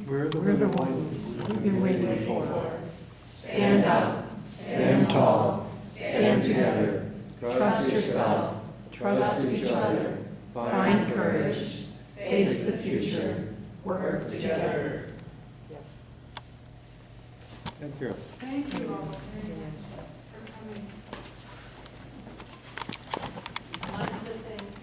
Speaker 6: We're
Speaker 3: the ones we've been waiting for.
Speaker 11: Stand up, stand tall, stand together, trust yourself, trust each other, Find courage, face the future, work together.
Speaker 3: Yes.
Speaker 10: Thank you.
Speaker 1: Thank you all very much for coming.
Speaker 4: One of the things,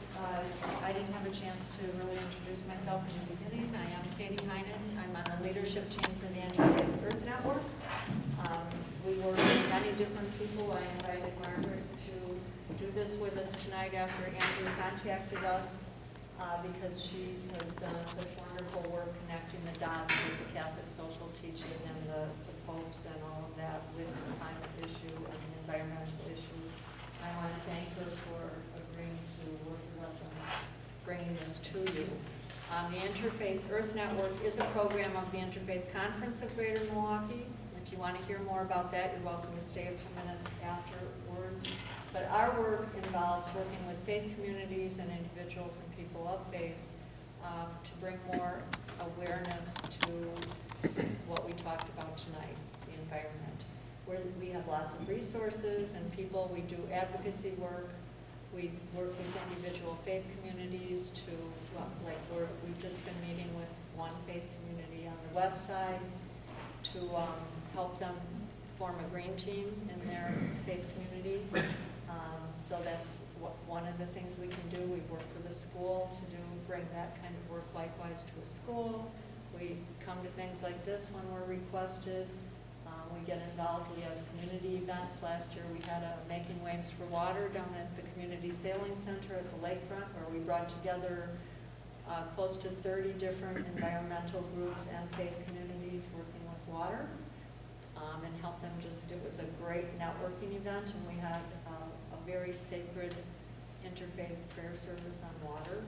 Speaker 4: I didn't have a chance to really introduce myself in the beginning. I am Katie Heinen. I'm on the leadership team for the Interfaith Earth Network. We were many different people. I invited Margaret to do this with us tonight after Andrew contacted us because she has done such wonderful work connecting the dots with the Catholic social teaching and the popes and all of that with the climate issue and the environmental issue. I want to thank her for agreeing to work with us on bringing this to you. The Interfaith Earth Network is a program of the Interfaith Conference of Greater Milwaukee. If you want to hear more about that, you're welcome to stay a few minutes afterwards. But our work involves working with faith communities and individuals and people of faith to bring more awareness to what we talked about tonight, the environment. We have lots of resources and people. We do advocacy work. We work with individual faith communities to, we've just been meeting with one faith community on the west side to help them form a green team in their faith community. So that's one of the things we can do. We work with a school to bring that kind of work likewise to a school. We come to things like this when we're requested. We get involved. We have community events. Last year we had a Making Waves for Water down at the Community Sailing Center at the lakefront, where we brought together close to 30 different environmental groups and faith communities working with water and help them it was a great networking event, and we had a very sacred interfaith prayer service on water.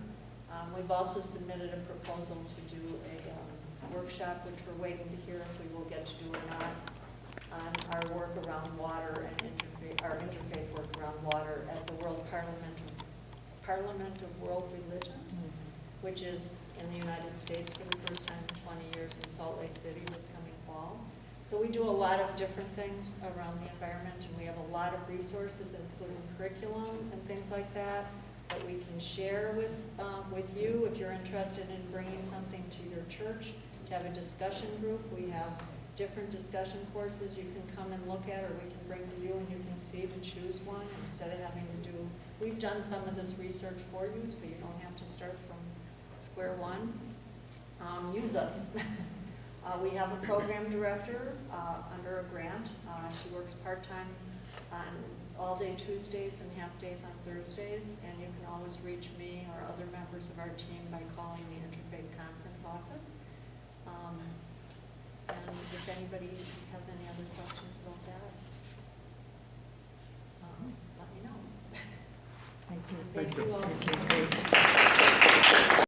Speaker 4: We've also submitted a proposal to do a workshop, which we're waiting to hear if we will get to do or not, on our work around water and our interfaith work around water at the World Parliament of World Religions, which is in the United States for the first time in 20 years in Salt Lake City this coming fall. So we do a lot of different things around the environment, and we have a lot of resources, including curriculum and things like that we can share with you if you're interested in bringing something to your church, to have a discussion group. We have different discussion courses you can come and look at, or we can bring to you and you can see to choose one instead of having to do. We've done some of this research for you, so you don't have to start from square one. Use us. We have a program director under a grant. She works part-time on all-day Tuesdays and half-days on Thursdays, and you can always reach me or other members of our team by calling the Interfaith Conference office. And if anybody has any other questions about that, let me know.
Speaker 3: Thank you.
Speaker 4: Thank you all.
Speaker 3: Thank you.